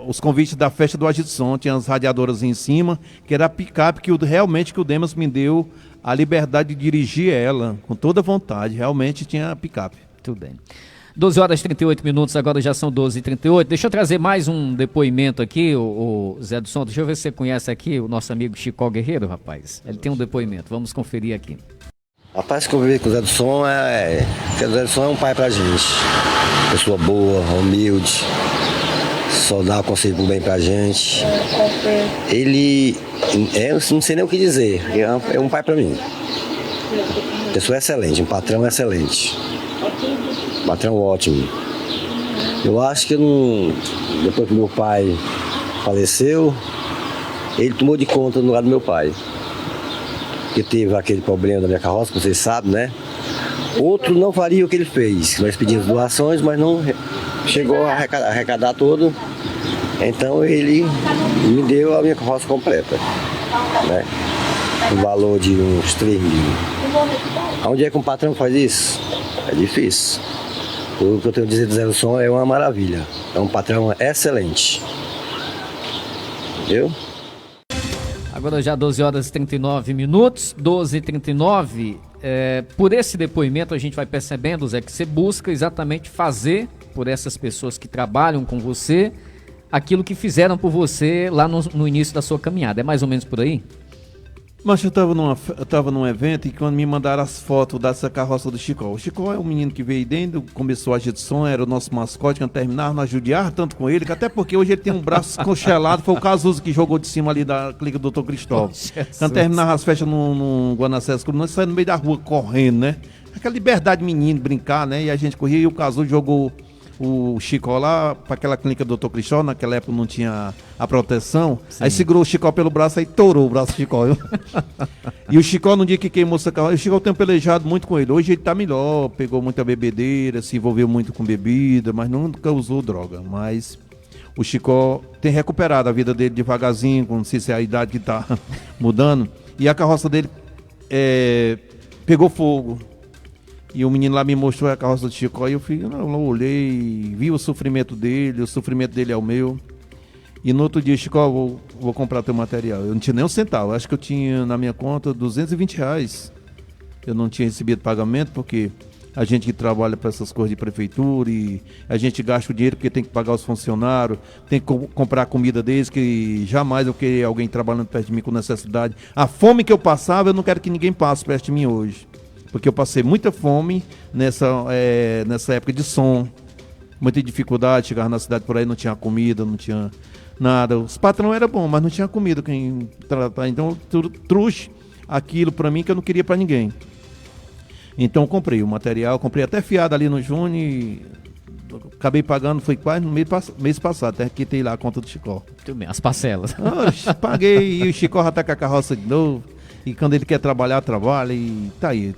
Os convites da festa do Agito Som, tinha as radiadoras em cima, que era a picape que realmente o Demos me deu a liberdade de dirigir ela, com toda vontade. Realmente tinha a picape. Tudo bem. 12 horas e 38 minutos, agora já são 12h38. Deixa eu trazer mais um depoimento aqui, o Zé do Som. Deixa eu ver se você conhece aqui o nosso amigo Chicó Guerreiro, rapaz. Ele tem um depoimento, vamos conferir aqui. Rapaz, conviver com o Zé do Som porque o Zé do Som é um pai pra gente. Pessoa boa, humilde, só dá o conselho bem pra gente. Ele, eu não sei nem o que dizer, é um pai pra mim. Pessoa excelente, um patrão excelente. Patrão ótimo. Eu acho que depois que meu pai faleceu, ele tomou de conta no lugar do meu pai. Que teve aquele problema da minha carroça, que vocês sabem, né? Outro não faria o que ele fez. Nós pedimos doações, mas não chegou a arrecadar todo. Então ele me deu a minha carroça completa, né? No valor de uns 3 mil. Onde é que um patrão faz isso? É difícil. O que eu tenho a dizer do Zé do Som é uma maravilha. É um patrão excelente. Entendeu? Agora já 12 horas e 39 minutos, 12h39. Por esse depoimento a gente vai percebendo, Zé, que você busca exatamente fazer por essas pessoas que trabalham com você aquilo que fizeram por você lá no início da sua caminhada. É mais ou menos por aí? Mas eu tava num evento e quando me mandaram as fotos dessa carroça do Chicó. O Chicó é um menino que veio dentro, começou a Agito Som, era o nosso mascote, quando terminava, nós judiava tanto com ele, que até porque hoje ele tem um braço congelado, foi o Casuso que jogou de cima ali da clica do Dr. Cristóvão. Quando terminava as festas no Guanacés Clube, nós saímos no meio da rua correndo, né? Aquela liberdade de menino, brincar, né? E a gente corria e o Casuso jogou o Chicó lá para aquela clínica do Dr. Cristóvão, naquela época não tinha a proteção. Sim. Aí segurou o Chicó pelo braço, aí torou o braço do Chicó. E o Chicó, no dia que queimou essa carroça, o Chicó tem pelejado muito com ele. Hoje ele tá melhor, pegou muita bebedeira, se envolveu muito com bebida, mas nunca usou droga. Mas o Chicó tem recuperado a vida dele devagarzinho, não sei se é a idade que tá mudando. E a carroça dele pegou fogo. E o menino lá me mostrou a carroça do Chicó e eu olhei, vi o sofrimento dele é o meu. E no outro dia, Chicó, vou comprar teu material. Eu não tinha nem um centavo, acho que eu tinha na minha conta R$220. Eu não tinha recebido pagamento porque a gente que trabalha para essas coisas de prefeitura e a gente gasta o dinheiro porque tem que pagar os funcionários, tem que comprar comida deles, que jamais eu queria alguém trabalhando perto de mim com necessidade. A fome que eu passava, eu não quero que ninguém passe perto de mim hoje. Porque eu passei muita fome nessa época de som, muita dificuldade, chegava na cidade por aí, não tinha comida, não tinha nada. Os patrões eram bons, mas não tinha comida quem tratar. Então eu trouxe aquilo para mim que eu não queria para ninguém. Então eu comprei o material, comprei até fiado ali no Júnior e acabei pagando, foi quase no mês passado, até quitei lá a conta do Chicó. Tudo bem, as parcelas. Paguei e o Chicó já tá com a carroça de novo. E quando ele quer trabalhar, trabalha e tá aí.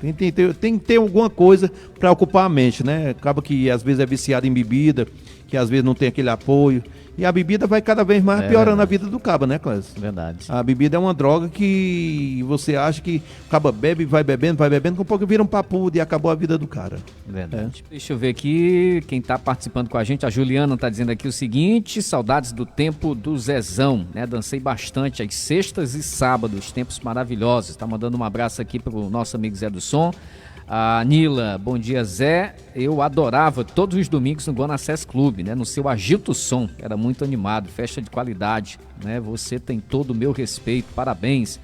Tem que ter alguma coisa para ocupar a mente, né? Acaba que às vezes é viciado em bebida, que às vezes não tem aquele apoio. E a bebida vai cada vez mais piorando a vida do cabo, né, Clécio? Verdade. A bebida é uma droga que você acha que o cabo bebe, vai bebendo, com um pouco vira um papudo e acabou a vida do cara. Verdade. Deixa eu ver aqui quem tá participando com a gente. A Juliana tá dizendo aqui o seguinte: saudades do tempo do Zezão, né? Dancei bastante às sextas e sábados, tempos maravilhosos. Tá mandando um abraço aqui pro nosso amigo Zé do Som. A Nila, bom dia, Zé. Eu adorava todos os domingos no Guanacés Clube, né? No seu Agito Som, era muito animado, festa de qualidade, né? Você tem todo o meu respeito, parabéns.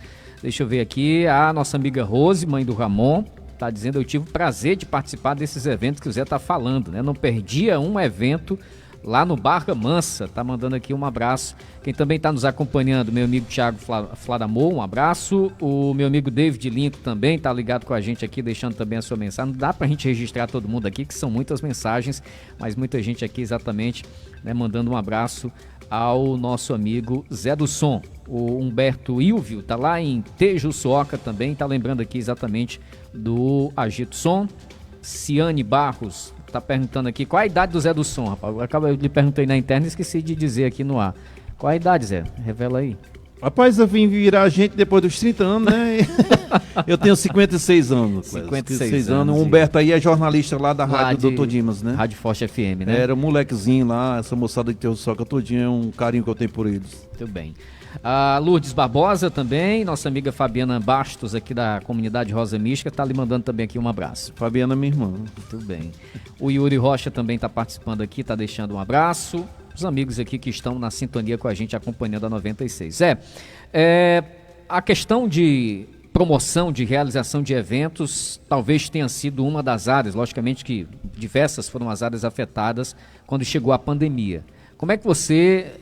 Deixa eu ver aqui, a nossa amiga Rose, mãe do Ramon, tá dizendo: eu tive o prazer de participar desses eventos que o Zé tá falando, né? Não perdia um evento lá no Barra Mansa. Tá mandando aqui um abraço. Quem também tá nos acompanhando, meu amigo Thiago Fladamor, um abraço. O meu amigo David Lincoln também tá ligado com a gente aqui, deixando também a sua mensagem. Não dá pra gente registrar todo mundo aqui, que são muitas mensagens, mas muita gente aqui exatamente, né, mandando um abraço ao nosso amigo Zé do Som. O Humberto Ilvio tá lá em Tejuçuoca também, tá lembrando aqui exatamente do Agito Som. Ciane Barros tá perguntando aqui qual a idade do Zé do Som, rapaz. Eu lhe perguntei na internet e esqueci de dizer aqui no ar. Qual a idade, Zé? Revela aí. Rapaz, eu vim virar gente depois dos 30 anos, né? Eu tenho 56 anos. 56 anos. O Humberto aí é jornalista lá da Rádio Dr. Dimas, né? Rádio Forte FM, né? Era um molequezinho lá, essa moçada de Tejuçuoca todinha, é um carinho que eu tenho por eles. Muito bem. A Lourdes Barbosa também, nossa amiga Fabiana Bastos aqui da comunidade Rosa Mística, tá lhe mandando também aqui um abraço. Fabiana, minha irmã. Muito bem. O Yuri Rocha também tá participando aqui, tá deixando um abraço. Os amigos aqui que estão na sintonia com a gente, acompanhando a 96. A questão de promoção, de realização de eventos, talvez tenha sido uma das áreas, logicamente que diversas foram as áreas afetadas quando chegou a pandemia. Como é que você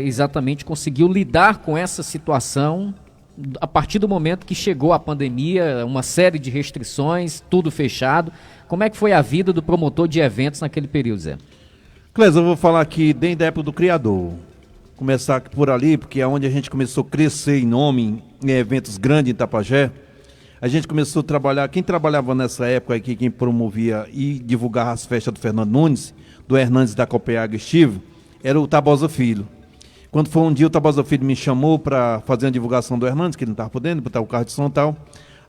exatamente conseguiu lidar com essa situação a partir do momento que chegou a pandemia, uma série de restrições, tudo fechado? Como é que foi a vida do promotor de eventos naquele período, Zé? Clésio, eu vou falar aqui desde a época do criador. Começar por ali, porque é onde a gente começou a crescer em nome, em eventos grandes em Itapajé. A gente começou a trabalhar, quem trabalhava nessa época aqui, quem promovia e divulgava as festas do Fernando Nunes, do Hernandes da Copenhague Steve, era o Tabosa Filho. Quando foi um dia, o Tabosa Filho me chamou para fazer a divulgação do Hernandes, que ele não estava podendo, botar o carro de som e tal.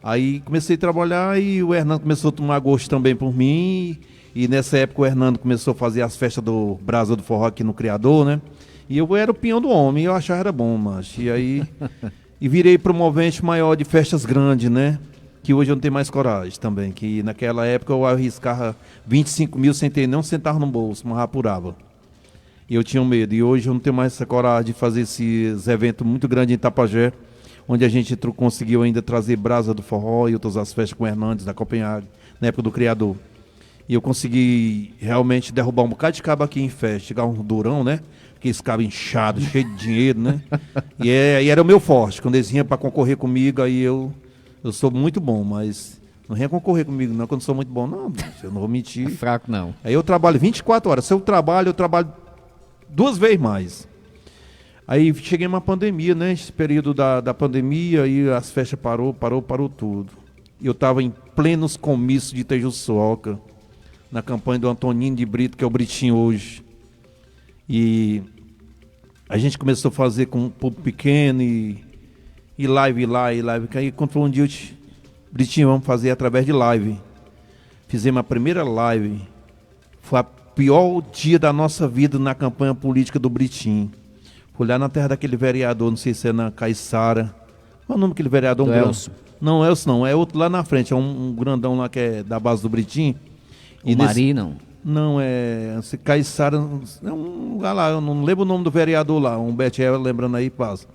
Aí comecei a trabalhar e o Hernando começou a tomar gosto também por mim. E nessa época o Hernando começou a fazer as festas do Brasa do Forró aqui no Criador, né? E eu era o pinhão do homem, e eu achava era bom, mas e aí e virei promovente maior de festas grandes, né? Que hoje eu não tenho mais coragem também, que naquela época eu arriscava 25 mil sem ter nem um centavo no bolso, mas apurava. E eu tinha medo, e hoje eu não tenho mais essa coragem de fazer esses eventos muito grandes em Itapajé, onde a gente conseguiu ainda trazer Brasa do Forró e outras as festas com o Hernandes da Copenhague, na época do Criador. E eu consegui realmente derrubar um bocado de cabo aqui em festa, chegar um durão, né? Aqueles cabos inchados, cheio de dinheiro, né? E era o meu forte. Quando eles vinham para concorrer comigo, aí eu sou muito bom, mas não venha concorrer comigo não, quando eu sou muito bom. Não, bicho, eu não vou mentir. É fraco, não. Aí eu trabalho 24 horas. Se eu trabalho 2 vezes mais. Aí cheguei numa pandemia, né? Esse período da pandemia, aí as festas parou tudo. E eu estava em plenos comícios de Tejuçuoca, na campanha do Antonino de Brito, que é o Britinho hoje. E a gente começou a fazer com um público pequeno e live lá, e live. Aí quando foi um dia, Britinho, vamos fazer através de live. Fizemos a primeira live. Foi o pior dia da nossa vida na campanha política do Britinho. Fui lá na terra daquele vereador, não sei se é na Caiçara. Qual é o nome daquele vereador? Elcio. Não, Elcio não, é outro lá na frente, é um grandão lá que é da base do Britinho. O Mari, não? Não, se Caiçara, é um lugar lá, eu não lembro o nome do vereador lá, um Betel, lembrando aí, passa.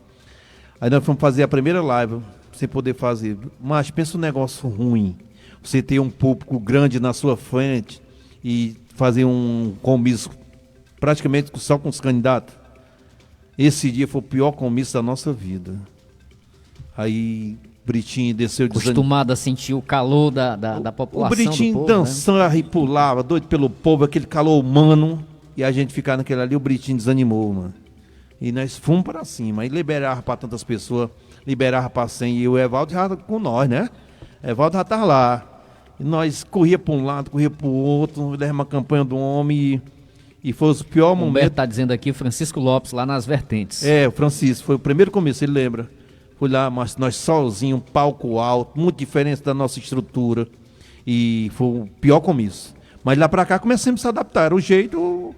Aí nós fomos fazer a primeira live, sem poder fazer. Mas pensa um negócio ruim, você ter um público grande na sua frente e fazer um comício praticamente só com os candidatos. Esse dia foi o pior comício da nossa vida. Aí Britinho desceu acostumado a sentir o calor da população. O Britinho do povo, dançando, né? E pulava, doido pelo povo, aquele calor humano. E a gente ficar naquele ali, o Britinho desanimou, mano. E nós fomos para cima. Aí liberava para tantas pessoas, liberava para 100. E o Evaldo já com nós, né? Evaldo já estava lá. E nós corria para um lado, corria para o outro, levamos uma campanha do homem e foi o pior momento. O Humberto está dizendo aqui, Francisco Lopes, lá nas Vertentes. O Francisco, foi o primeiro começo, ele lembra. Fui lá, mas nós sozinhos, um palco alto, muito diferente da nossa estrutura. E foi o pior começo. Mas lá pra cá começamos a se adaptar. Era o jeito,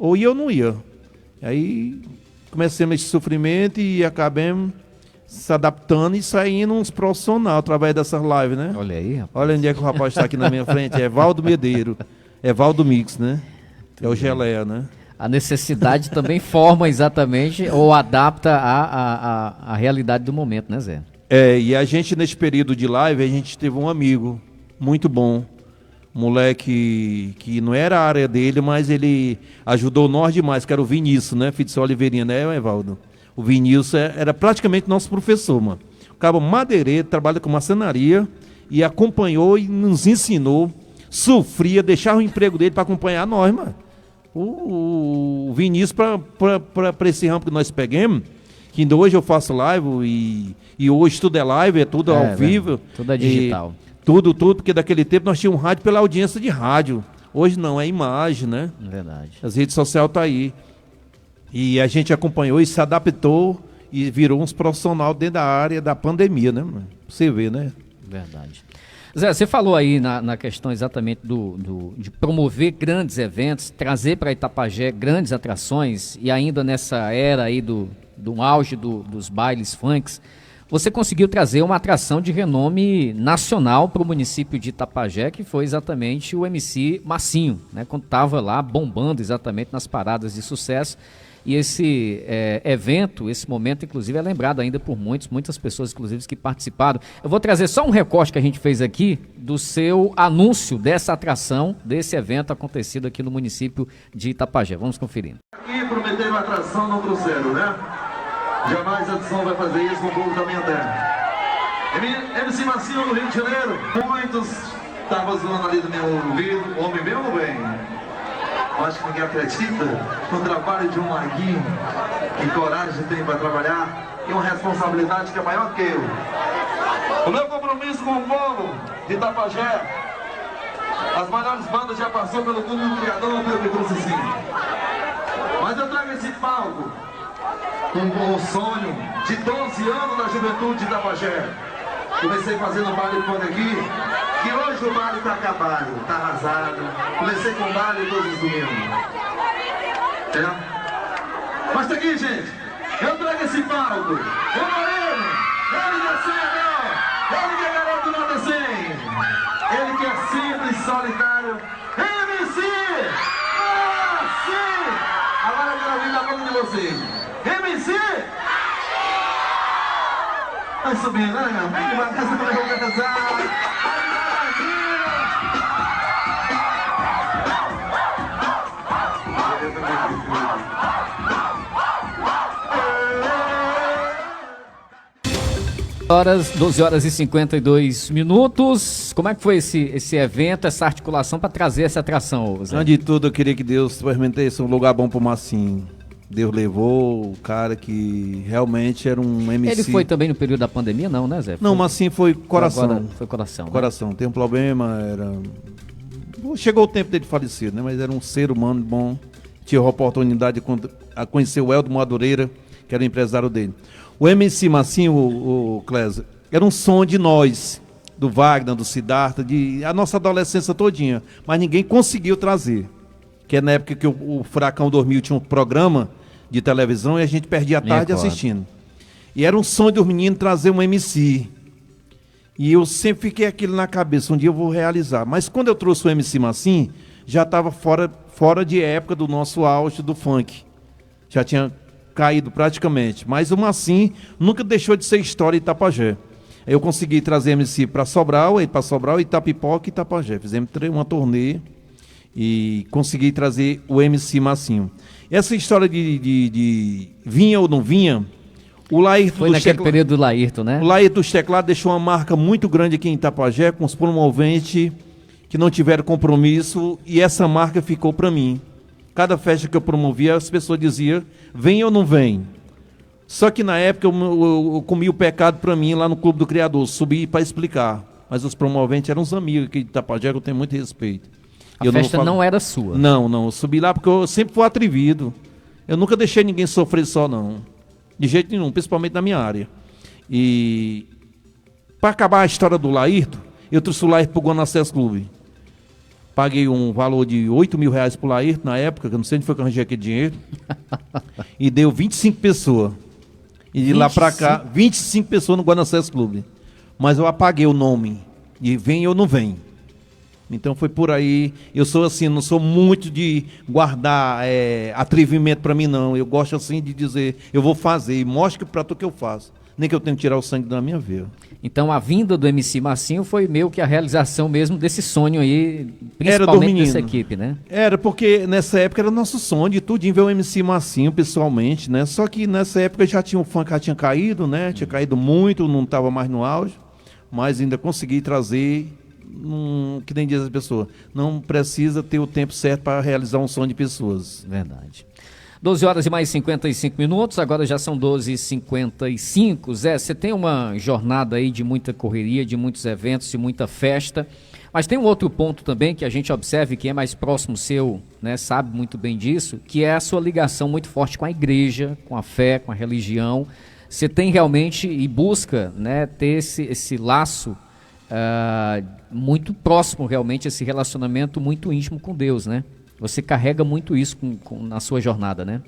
ou ia ou não ia. Aí começamos esse sofrimento e acabamos se adaptando e saindo uns profissionais através dessas lives, né? Olha aí, rapaz. Olha onde é que o rapaz está aqui na minha frente. É Valdo Medeiro. É Valdo Mix, né? É o Geleia, né? A necessidade também forma exatamente ou adapta a realidade do momento, né, Zé? E a gente, nesse período de live, a gente teve um amigo muito bom, moleque que não era a área dele, mas ele ajudou nós demais, que era o Vinícius, né? Filho de seu Oliveirinha, né, Evaldo? O Vinícius era praticamente nosso professor, mano. O cara madeireiro, trabalha com marcenaria e acompanhou e nos ensinou, sofria, deixava o emprego dele para acompanhar nós, mano. O Vinícius, para esse ramo que nós pegamos, que ainda hoje eu faço live e hoje tudo é live, é tudo ao vivo. Tudo é digital. Tudo, porque daquele tempo nós tínhamos um rádio pela audiência de rádio. Hoje não, é imagem, né? Verdade. As redes sociais tá aí. E a gente acompanhou e se adaptou e virou uns profissionais dentro da área da pandemia, né? Você vê, né? Verdade. Zé, você falou aí na questão exatamente de promover grandes eventos, trazer para Itapajé grandes atrações e ainda nessa era aí do auge dos bailes funks, você conseguiu trazer uma atração de renome nacional para o município de Itapajé, que foi exatamente o MC Massinho, né, quando estava lá bombando exatamente nas paradas de sucesso. E esse evento, esse momento, inclusive, é lembrado ainda por muitas pessoas, inclusive, que participaram. Eu vou trazer só um recorte que a gente fez aqui do seu anúncio dessa atração, desse evento acontecido aqui no município de Itapajé. Vamos conferir. Aqui prometeram atração, não trouxeram, né? Jamais a atração vai fazer isso com o povo da minha terra. MC Massinho, no Rio de Janeiro, muitos estavam zoando ali do meu ouvido, homem meu ou bem? Eu acho que ninguém acredita no trabalho de um maguinho, que coragem tem para trabalhar e uma responsabilidade que é maior que eu. O meu compromisso com o povo de Itapajé, as maiores bandas já passou pelo mundo do criador, pelo que trouxe assim. Mas eu trago esse palco com o sonho de 12 anos da juventude de Itapajé. Comecei fazendo baile quando aqui, que hoje o baile está acabado, está arrasado. Comecei com baile todos os domingos. Mas tá aqui, gente, eu trago esse palco. O Moreno, ele que é senador, ele que é garoto nota 100, ele que é simples, solitário. MC! Sim! Agora eu quero ouvir da boca de vocês. MC! Vai subindo, né, meu? Vem devagar, você vai jogar dançar. Horas, 12 horas e 52 minutos. Como é que foi esse evento, essa articulação para trazer essa atração, Zé? Antes de tudo, eu queria que Deus permitisse um lugar bom pro Massinho. Deus levou o cara que realmente era um MC. Ele foi também no período da pandemia, não, né, Zé? Não, Massinho foi coração. Agora foi coração. Coração. Né? Tem um problema, chegou o tempo dele falecer, né? Mas era um ser humano bom. Tive a oportunidade de conhecer o Eldo Madureira, que era o empresário dele. O MC Massinho, o Clésia, era um som de nós, do Wagner, do Siddhartha, a nossa adolescência todinha, mas ninguém conseguiu trazer. Que é na época que o Furacão 2000 tinha um programa de televisão e a gente perdia a tarde assistindo. E era um sonho dos meninos trazer um MC. E eu sempre fiquei aquilo na cabeça, um dia eu vou realizar. Mas quando eu trouxe o MC Massinho, já estava fora de época do nosso auge do funk. Já tinha caído praticamente. Mas o Massinho nunca deixou de ser história em Itapajé. Eu consegui trazer MC para Sobral, Itapipoca e Itapajé. Fizemos uma turnê e consegui trazer o MC Massinho. Essa história de vinha ou não vinha, o Laírton... Foi naquele período do Laírton, né? O Laírton dos Teclados deixou uma marca muito grande aqui em Itapajé, com os promoventes que não tiveram compromisso, e essa marca ficou para mim. Cada festa que eu promovia, as pessoas diziam, vem ou não vem? Só que na época eu comi o pecado para mim lá no Clube do Criador, subi para explicar. Mas os promoventes eram uns amigos aqui de Itapajé, que eu tenho muito respeito. A festa não era sua? Não, eu subi lá porque eu sempre fui atrevido. Eu nunca deixei ninguém sofrer só, não. De jeito nenhum, principalmente na minha área. E para acabar a história do Laírton, eu trouxe o Laírton para o Guanacesso Clube. Paguei um valor de R$8.000 pro Laírton na época, que eu não sei onde foi que eu arranjei aquele dinheiro. E deu 25 pessoas. E de 25? Lá para cá, 25 pessoas no Guanacesso Clube. Mas eu apaguei o nome. E vem ou não vem. Então foi por aí. Eu sou assim, não sou muito de guardar atrevimento para mim, não. Eu gosto assim de dizer, eu vou fazer e mostro para tu que eu faço. nem que eu tenho que tirar o sangue da minha veia. Então a vinda do MC Marcinho foi meio que a realização mesmo desse sonho aí, Era do principalmente menino. dessa equipe, né? Era, porque nessa época era nosso sonho de tudinho ver o MC Marcinho pessoalmente, né? Só que nessa época já tinha o funk, já tinha caído, né? Tinha caído muito, não estava mais no auge, mas ainda consegui trazer, que nem diz as pessoas, não precisa ter o tempo certo para realizar um sonho de pessoas. Verdade. 12 horas e mais 55 minutos, agora já são 12h55. Zé, você tem uma jornada aí de muita correria, de muitos eventos, de muita festa, mas tem um outro ponto também que a gente observa, que é mais próximo seu, né, sabe muito bem disso, que é a sua ligação muito forte com a igreja, com a fé, com a religião. Você tem realmente e busca, né, ter esse laço muito próximo, realmente, esse relacionamento muito íntimo com Deus, né? Você carrega muito isso na sua jornada, né?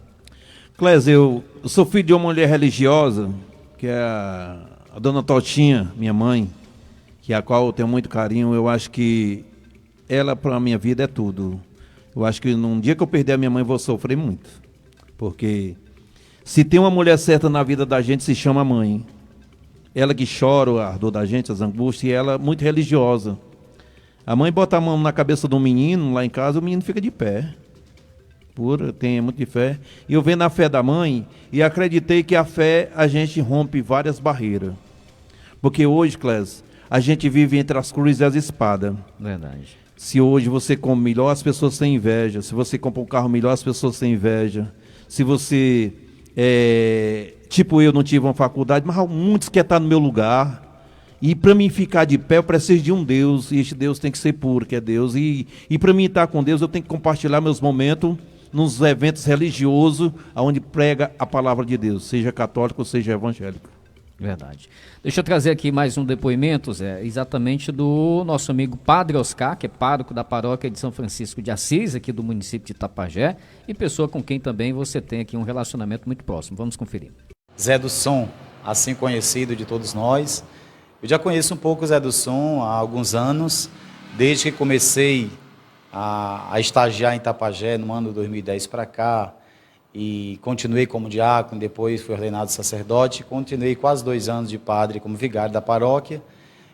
Clésio, eu sou filho de uma mulher religiosa, que é a dona Totinha, minha mãe, que é a qual eu tenho muito carinho. Eu acho que ela, para a minha vida, é tudo. Eu acho que num dia que eu perder a minha mãe, eu vou sofrer muito. Porque se tem uma mulher certa na vida da gente, se chama mãe. Ela que chora o ardor da gente, as angústias, e ela é muito religiosa. A mãe bota a mão na cabeça do menino, lá em casa, o menino fica de pé. Pura, tem muito de fé. E eu venho na fé da mãe e acreditei que a fé, a gente rompe várias barreiras. Porque hoje, Clésio, a gente vive entre as cruzes e as espadas. Verdade. Se hoje você come melhor, as pessoas têm inveja. Se você compra um carro melhor, as pessoas têm inveja. Se você, tipo eu, não tive uma faculdade, mas há muitos que estão no meu lugar. E para mim ficar de pé, eu preciso de um Deus, e este Deus tem que ser puro, que é Deus. E para mim estar com Deus, eu tenho que compartilhar meus momentos nos eventos religiosos, onde prega a palavra de Deus, seja católico ou seja evangélico. Verdade. Deixa eu trazer aqui mais um depoimento, Zé, exatamente do nosso amigo Padre Oscar, que é pároco da paróquia de São Francisco de Assis, aqui do município de Itapajé, e pessoa com quem também você tem aqui um relacionamento muito próximo. Vamos conferir. Zé do Som, assim conhecido de todos nós. Eu já conheço um pouco o Zé do Som há alguns anos, desde que comecei a estagiar em Itapajé no ano de 2010 para cá, e continuei como diácono, depois fui ordenado sacerdote, continuei quase 2 anos de padre como vigário da paróquia,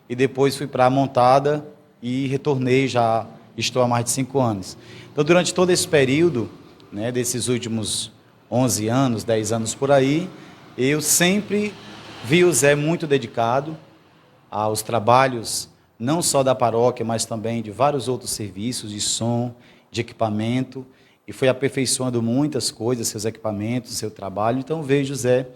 e depois fui para a Montada e retornei, já estou há mais de 5 anos. Então, durante todo esse período, né, desses últimos 11 anos, 10 anos por aí, eu sempre vi o Zé muito dedicado aos trabalhos, não só da paróquia, mas também de vários outros serviços de som, de equipamento, e foi aperfeiçoando muitas coisas, seus equipamentos, seu trabalho. Então vejo o Zé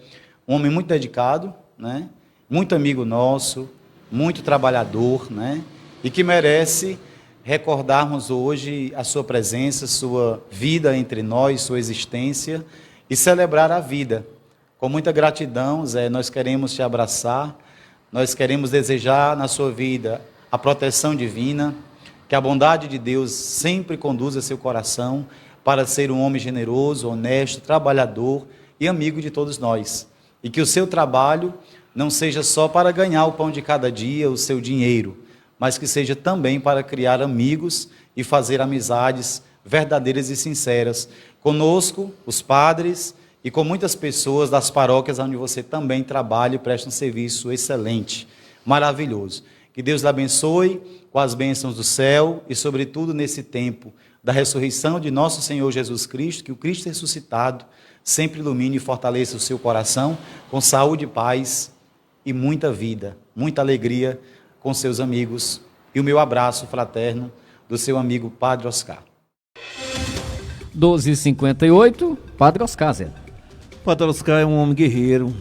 um homem muito dedicado, né? Muito amigo nosso, muito trabalhador, né? E que merece recordarmos hoje a sua presença, sua vida entre nós, sua existência, e celebrar a vida. Com muita gratidão, Zé, nós queremos te abraçar. Nós queremos desejar na sua vida a proteção divina, que a bondade de Deus sempre conduza seu coração para ser um homem generoso, honesto, trabalhador e amigo de todos nós. E que o seu trabalho não seja só para ganhar o pão de cada dia, o seu dinheiro, mas que seja também para criar amigos e fazer amizades verdadeiras e sinceras conosco, os padres, e com muitas pessoas das paróquias onde você também trabalha e presta um serviço excelente, maravilhoso. Que Deus lhe abençoe com as bênçãos do céu e, sobretudo, nesse tempo da ressurreição de nosso Senhor Jesus Cristo, que o Cristo ressuscitado sempre ilumine e fortaleça o seu coração com saúde, paz e muita vida, muita alegria com seus amigos. E o meu abraço fraterno do seu amigo Padre Oscar. 12h58, Padre Oscar, Zé. Padre Oscar é um homem guerreiro.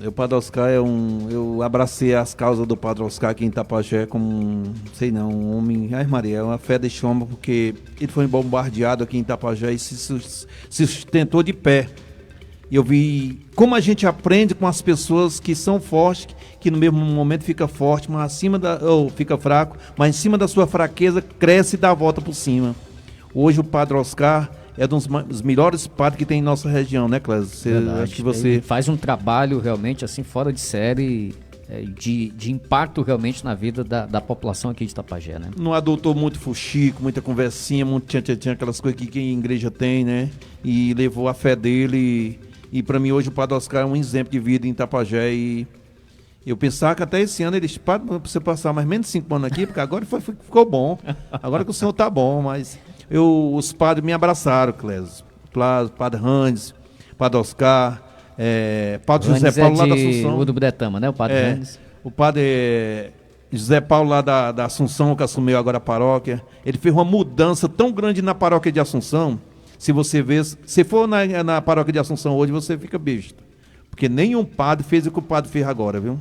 O Padre Oscar eu abracei as causas do Padre Oscar aqui em Itapajé como, um homem, ai Maria, uma fé de chama, porque ele foi bombardeado aqui em Itapajé e se sustentou de pé. E eu vi como a gente aprende com as pessoas que são fortes, que no mesmo momento fica forte, mas fica fraco, mas em cima da sua fraqueza cresce e dá a volta por cima. Hoje o Padre Oscar é um dos melhores padres que tem em nossa região, né, Clésio? Acho que você Ele faz um trabalho realmente assim fora de série, de impacto realmente na vida da população aqui de Itapajé, né? Não adotou muito fuxico, muita conversinha, muito tchan, aquelas coisas que a igreja tem, né? E levou a fé dele E para mim hoje o Padre Oscar é um exemplo de vida em Itapajé. E eu pensava que até esse ano ele disse, Padre, você passar mais menos 5 anos aqui, porque agora ficou bom. Agora que o senhor tá bom, mas os padres me abraçaram, Clésio. Padre Randes, Padre Oscar, Padre José Paulo lá da Assunção. O do Bretama, né? O Padre Randes. O Padre José Paulo lá da Assunção, que assumiu agora a paróquia. Ele fez uma mudança tão grande na paróquia de Assunção. Se você ver, se for na paróquia de Assunção hoje, você fica besta. Porque nenhum padre fez o que o padre fez agora, viu?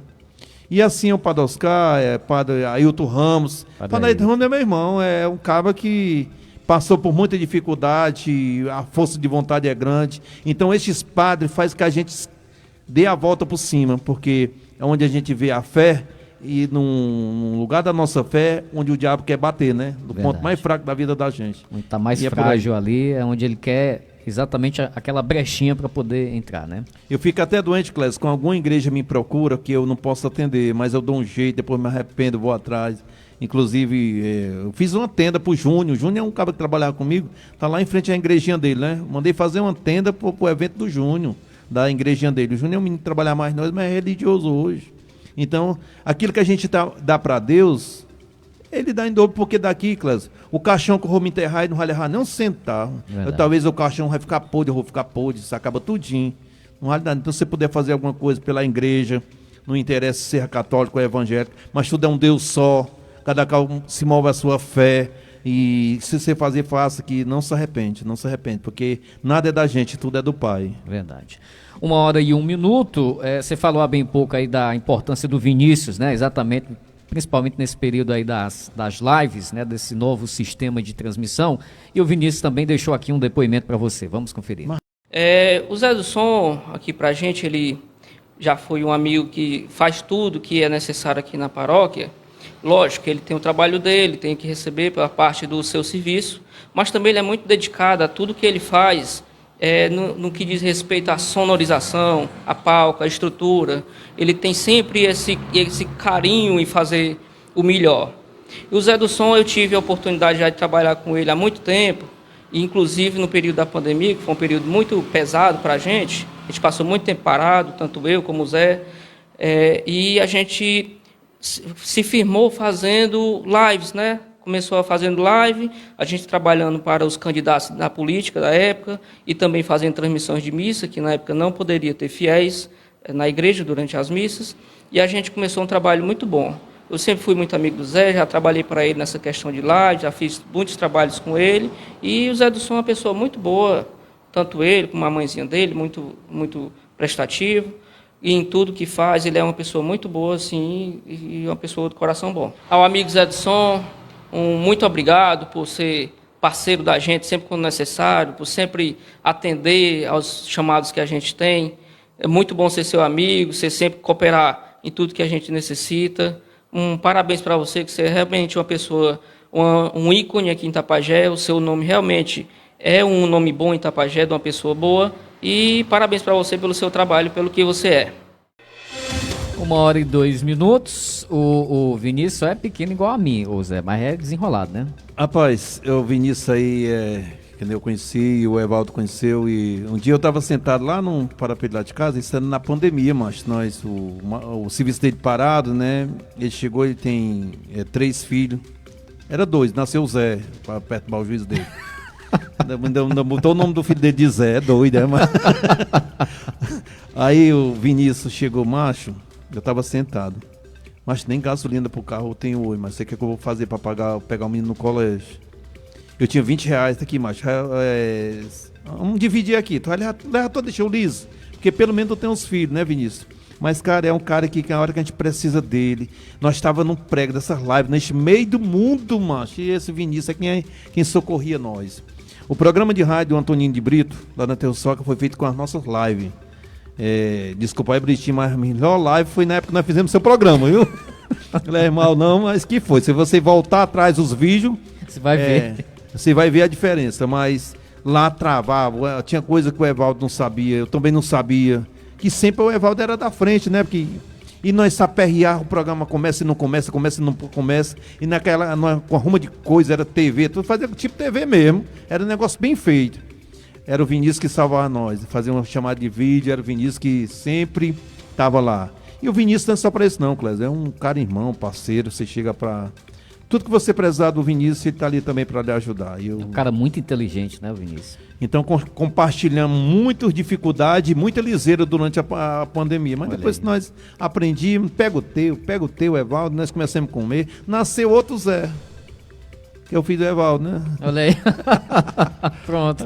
E assim o Padre Oscar, Padre Ailton Ramos. Padre Ailton Ramos é meu irmão, é um cara que passou por muita dificuldade, a força de vontade é grande. Então esses padres fazem que a gente dê a volta por cima, porque é onde a gente vê a fé e num lugar da nossa fé, onde o diabo quer bater, né? No ponto mais fraco da vida da gente. Onde está mais frágil ali, é onde ele quer exatamente aquela brechinha para poder entrar, né? Eu fico até doente, Clésio, com alguma igreja me procura que eu não posso atender, mas eu dou um jeito, depois me arrependo, vou atrás. Inclusive, eu fiz uma tenda pro Júnior. O Júnior é um cara que trabalhava comigo, tá lá em frente à igrejinha dele, né? Mandei fazer uma tenda pro evento do Júnior, da igrejinha dele. O Júnior é um menino que trabalha mais nós, mas é religioso hoje. Então, aquilo que a gente dá para Deus, ele dá em dobro, porque daqui, Clésio, o caixão que eu vou me enterrar e não vai levar nem um centavo. Talvez o caixão vai ficar podre, eu vou ficar podre, isso acaba tudinho. Não vale nada. Então, se você puder fazer alguma coisa pela igreja, não interessa se é católico ou evangélico, mas tudo é um Deus só. Cada qual se move a sua fé. E se você fazer, faça, que não se arrepende, porque nada é da gente, tudo é do Pai. Verdade. 1h01. Você falou há bem pouco aí da importância do Vinícius, né? Exatamente, principalmente nesse período aí das lives, né? Desse novo sistema de transmissão. E o Vinícius também deixou aqui um depoimento para você. Vamos conferir. O Zé do Som, aqui pra gente, ele já foi um amigo que faz tudo que é necessário aqui na paróquia. Lógico que ele tem o trabalho dele, tem que receber pela parte do seu serviço, mas também ele é muito dedicado a tudo que ele faz, no que diz respeito à sonorização, à palco, à estrutura. Ele tem sempre esse carinho em fazer o melhor. E o Zé do Som, eu tive a oportunidade já de trabalhar com ele há muito tempo, e inclusive no período da pandemia, que foi um período muito pesado para a gente passou muito tempo parado, tanto eu como o Zé, e a gente se firmou fazendo lives, né? Começou fazendo live, a gente trabalhando para os candidatos da política da época e também fazendo transmissões de missa, que na época não poderia ter fiéis na igreja durante as missas, e a gente começou um trabalho muito bom. Eu sempre fui muito amigo do Zé, já trabalhei para ele nessa questão de live, já fiz muitos trabalhos com ele, e o Zé do Som é uma pessoa muito boa, tanto ele como a mãezinha dele, muito, muito prestativo. E em tudo que faz, ele é uma pessoa muito boa, assim, e uma pessoa de coração bom. Ao amigo Zé do Som, muito obrigado por ser parceiro da gente sempre quando necessário, por sempre atender aos chamados que a gente tem. É muito bom ser seu amigo, você sempre cooperar em tudo que a gente necessita. Parabéns para você, que você é realmente uma pessoa, um ícone aqui em Itapajé. O seu nome realmente é um nome bom em Itapajé, de uma pessoa boa. E parabéns para você pelo seu trabalho, pelo que você é. 1h02. O Vinícius é pequeno igual a mim, o Zé, mas é desenrolado, né? Rapaz, o Vinícius aí, que eu conheci, o Evaldo conheceu, e um dia eu estava sentado lá num parapeito lá de casa, isso era na pandemia, mas o serviço dele parado, né? Ele chegou, ele tem 3 filhos, era 2, nasceu o Zé, para perturbar o juízo dele. Ainda botou o nome do filho dele de Zé, é doido, mas... Aí o Vinícius chegou, macho, eu tava sentado. Mas nem gasolina pro carro eu tenho hoje, mas sei o que eu vou fazer pra pegar o menino no colégio. Eu tinha 20 reais, tá aqui, macho. Vamos dividir aqui, tu leva todo, deixa eu liso. Porque pelo menos eu tenho uns filhos, né, Vinícius? Mas, cara, é um cara que a hora que a gente precisa dele, nós estávamos num prego dessas lives, neste meio do mundo, macho. E esse Vinícius é quem socorria nós. O programa de rádio do Antoninho de Brito, lá na Teossoca, foi feito com as nossas lives. Desculpa aí, Britinho, mas a melhor live foi na época que nós fizemos seu programa, viu? Não é mal não, mas que foi. Se você voltar atrás os vídeos, você vai ver. Você vai ver a diferença, mas lá travava, tinha coisa que o Evaldo não sabia, eu também não sabia. Que sempre o Evaldo era da frente, né? E nós saperrear, o programa começa e não começa, começa e não começa. E com a ruma de coisa, era TV, tudo fazia tipo TV mesmo. Era um negócio bem feito. era o Vinícius que salvava nós. Fazia uma chamada de vídeo, era o Vinícius que sempre estava lá. E o Vinícius não é só para isso não, Clésio. É um cara irmão, parceiro, você chega para... Tudo que você precisar do Vinícius, ele está ali também para lhe ajudar. É um cara muito inteligente, né, o Vinícius? Então compartilhamos muitas dificuldades, muita liseira durante a pandemia. Mas depois que nós aprendimos, pega o teu, Evaldo, nós começamos a comer. Nasceu outro Zé, que é o filho do Evaldo, né? Olha aí. Pronto.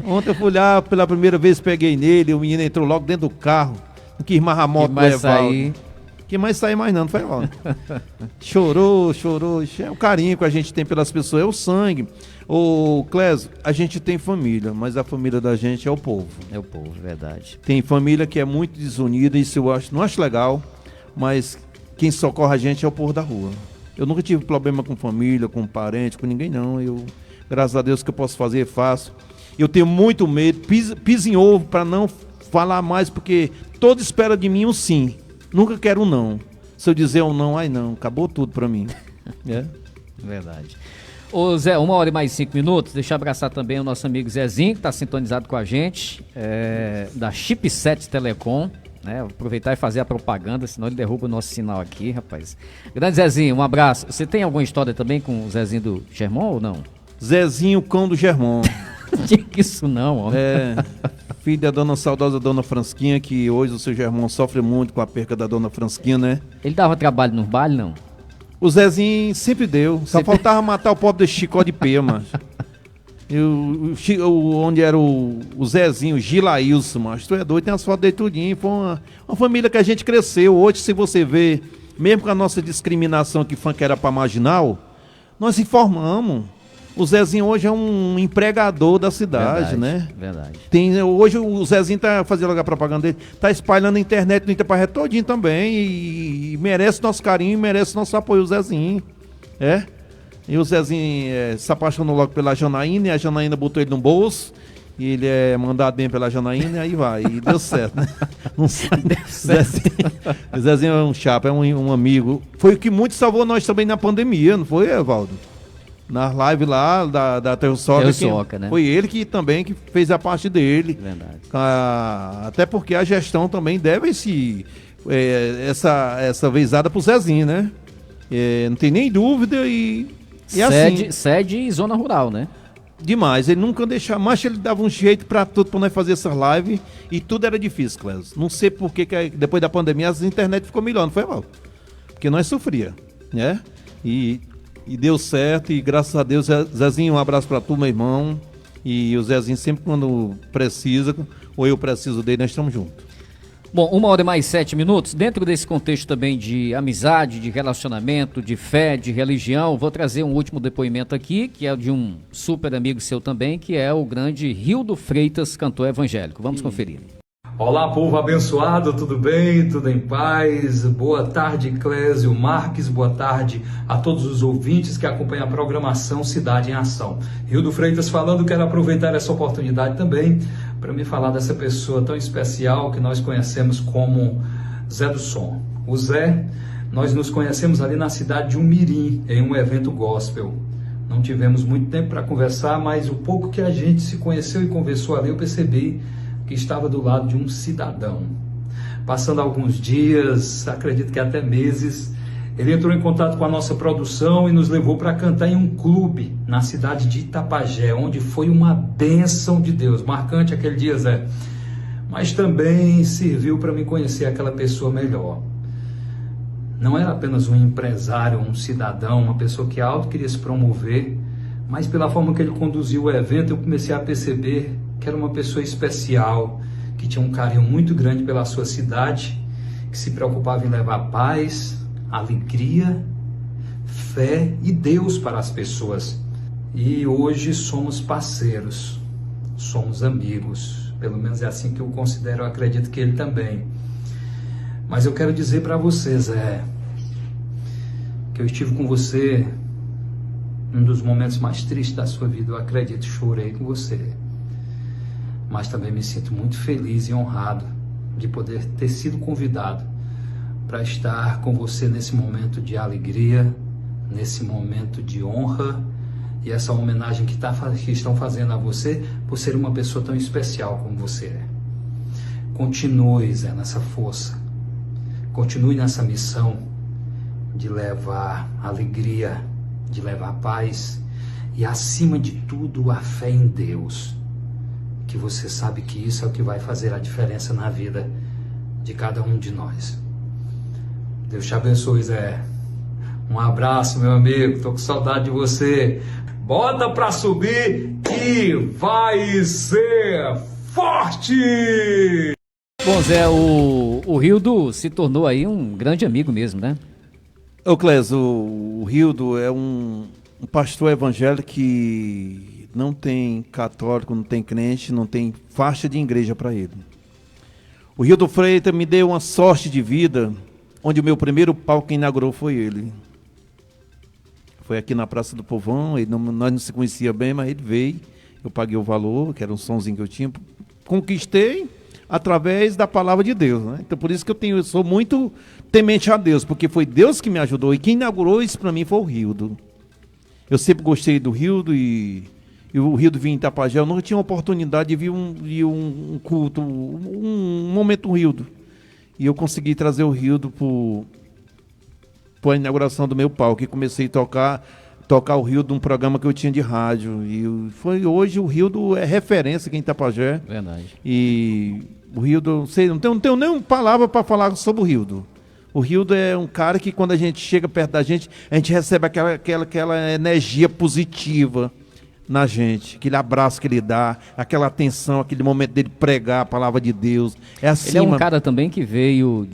Ontem eu fui lá, pela primeira vez peguei nele, o menino entrou logo dentro do carro, não quis mais a moto do Evaldo. Que mais sair mais não foi Evaldo. Chorou. É o carinho que a gente tem pelas pessoas, é o sangue. Ô, Clésio, a gente tem família, mas a família da gente é o povo. É o povo, verdade. Tem família que é muito desunida, isso eu não acho legal, mas quem socorre a gente é o povo da rua. Eu nunca tive problema com família, com parente, com ninguém não. Graças a Deus que eu posso fazer, faço. Eu tenho muito medo, piso em ovo para não falar mais, porque todo espera de mim um sim. Nunca quero um não. Se eu dizer um não, não, acabou tudo pra mim. Verdade. Ô Zé, 1h mais 5 minutos, deixa eu abraçar também o nosso amigo Zezinho, que está sintonizado com a gente, da Chipset Telecom, né? Vou aproveitar e fazer a propaganda, senão ele derruba o nosso sinal aqui, rapaz. Grande Zezinho, um abraço. Você tem alguma história também com o Zezinho do Germon ou não? Zezinho, cão do Germon. Que isso não, homem. Filho da dona saudosa dona Fransquinha, que hoje o seu Germão sofre muito com a perca da dona Fransquinha, né? Ele dava trabalho no baile, não? O Zezinho sempre deu. Só faltava matar o pobre desse Chicó de Pê, mano. Onde era o Zezinho, o Gilailson, mas tu é doido, tem as fotos dele tudinho. Foi uma família que a gente cresceu. Hoje, se você ver, mesmo com a nossa discriminação que funk era pra marginal, nós informamos. O Zezinho hoje é um empregador da cidade, né? Verdade. Hoje o Zezinho tá fazendo a propaganda dele, tá espalhando na internet no Itaparé todinho também e merece nosso carinho, merece nosso apoio, o Zezinho. E o Zezinho se apaixonou logo pela Janaína, e a Janaína botou ele no bolso, e ele é mandado bem pela Janaína, e aí vai, e deu certo, né? Não sei. O Zezinho é um chapa, é um amigo. Foi o que muito salvou nós também na pandemia, não foi, Evaldo? Na live lá da Teosoca, né? Foi ele que também que fez a parte dele. Verdade. Até porque a gestão também deve essa vezada pro Zezinho, né? Não tem nem dúvida e assim. Sede e zona rural, né? Demais, ele nunca deixava, mas ele dava um jeito pra tudo, pra nós fazer essas lives e tudo era difícil, Clésio. Não sei por que depois da pandemia as internet ficou melhor, não foi, mal? Porque nós sofria, né? E deu certo, e graças a Deus, Zezinho, um abraço pra tu, meu irmão. E o Zezinho sempre quando precisa, ou eu preciso dele, nós estamos juntos. Bom, 1h mais 7 minutos, dentro desse contexto também de amizade, de relacionamento, de fé, de religião, vou trazer um último depoimento aqui, que é de um super amigo seu também, que é o grande Rildo Freitas, cantor evangélico. Vamos conferir. Olá, povo abençoado, tudo bem? Tudo em paz? Boa tarde, Clésio Marques, boa tarde a todos os ouvintes que acompanham a programação Cidade em Ação. Rildo Freitas falando, quero aproveitar essa oportunidade também para me falar dessa pessoa tão especial que nós conhecemos como Zé do Som. O Zé, nós nos conhecemos ali na cidade de Umirim, em um evento gospel. Não tivemos muito tempo para conversar, mas o pouco que a gente se conheceu e conversou ali, eu percebi que estava do lado de um cidadão. Passando alguns dias, acredito que até meses, ele entrou em contato com a nossa produção e nos levou para cantar em um clube na cidade de Itapajé, onde foi uma bênção de Deus, marcante aquele dia, Zé. Mas também serviu para me conhecer aquela pessoa melhor. Não era apenas um empresário, um cidadão, uma pessoa que alto queria se promover, mas pela forma que ele conduziu o evento, eu comecei a perceber que era uma pessoa especial, que tinha um carinho muito grande pela sua cidade, que se preocupava em levar paz, alegria, fé e Deus para as pessoas. E hoje somos parceiros, somos amigos, pelo menos é assim que eu considero, eu acredito que ele também. Mas eu quero dizer para vocês, que eu estive com você num dos momentos mais tristes da sua vida, eu acredito, chorei com você. Mas também me sinto muito feliz e honrado de poder ter sido convidado para estar com você nesse momento de alegria, nesse momento de honra e essa homenagem que estão fazendo a você por ser uma pessoa tão especial como você é. Continue, Zé, nessa força. Continue nessa missão de levar alegria, de levar paz e, acima de tudo, a fé em Deus. Que você sabe que isso é o que vai fazer a diferença na vida de cada um de nós. Deus te abençoe, Zé. Um abraço, meu amigo. Tô com saudade de você. Bota pra subir e vai ser forte! Bom, Zé, o Rildo se tornou aí um grande amigo mesmo, né? Ô Clésio, o Rildo é um pastor evangélico que não tem católico, não tem crente, não tem faixa de igreja para ele. O Rildo Freitas me deu uma sorte de vida, onde o meu primeiro palco que inaugurou foi ele. Foi aqui na Praça do Povão, nós não se conhecia bem, mas ele veio, eu paguei o valor, que era um sonzinho que eu tinha, conquistei através da palavra de Deus, né? Então por isso que eu sou muito temente a Deus, porque foi Deus que me ajudou, e quem inaugurou isso para mim foi o Rildo. Eu sempre gostei do Rildo, e o Rildo vinha em Itapajé, eu nunca tinha oportunidade de vir um culto, um momento do Rildo. E eu consegui trazer o Rildo para a inauguração do meu palco, e comecei a tocar o Rildo num programa que eu tinha de rádio. E hoje o Rildo é referência aqui em Itapajé. Verdade. E o Rildo, não tenho nenhuma palavra para falar sobre o Rildo. O Rildo é um cara que quando a gente chega perto da gente, a gente recebe aquela energia positiva na gente, aquele abraço que ele dá, aquela atenção, aquele momento dele pregar a palavra de Deus. É assim, ele é um cara também que veio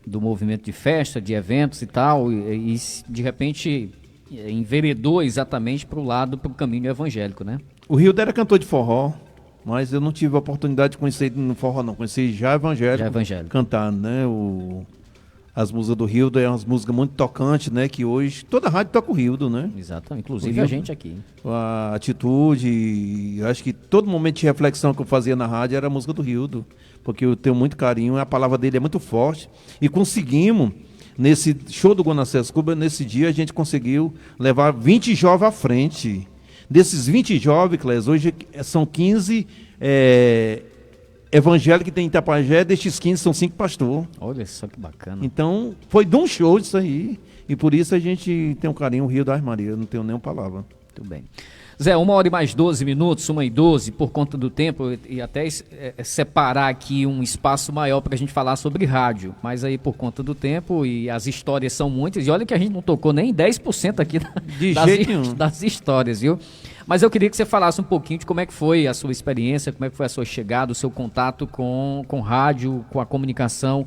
do movimento de festa, de eventos e tal, e de repente enveredou exatamente para o caminho evangélico, né? O Rildo era cantor de forró, mas eu não tive a oportunidade de conhecer ele no forró, não. Conheci já evangélico. Cantando, né? As músicas do Rildo é umas músicas muito tocantes, né? Que hoje toda rádio toca o Rildo, né? Exatamente, inclusive a gente aqui. A atitude, eu acho que todo momento de reflexão que eu fazia na rádio era a música do Rildo, porque eu tenho muito carinho, a palavra dele é muito forte, e conseguimos, nesse show do Gonacés Cuba, nesse dia a gente conseguiu levar 20 jovens à frente. Desses 20 jovens, Clésio, hoje são 15 evangélicos que tem em Itapajé, destes 15 são 5 pastores. Olha só que bacana. Então, foi de um show isso aí, e por isso a gente tem um carinho, o Rio das Marias, não tenho nenhuma palavra. Muito bem. Zé, 1h mais 12, 1h12, por conta do tempo, e até separar aqui um espaço maior para a gente falar sobre rádio, mas aí por conta do tempo, e as histórias são muitas, e olha que a gente não tocou nem 10% aqui das histórias, viu? Mas eu queria que você falasse um pouquinho de como é que foi a sua experiência, como é que foi a sua chegada, o seu contato com rádio, com a comunicação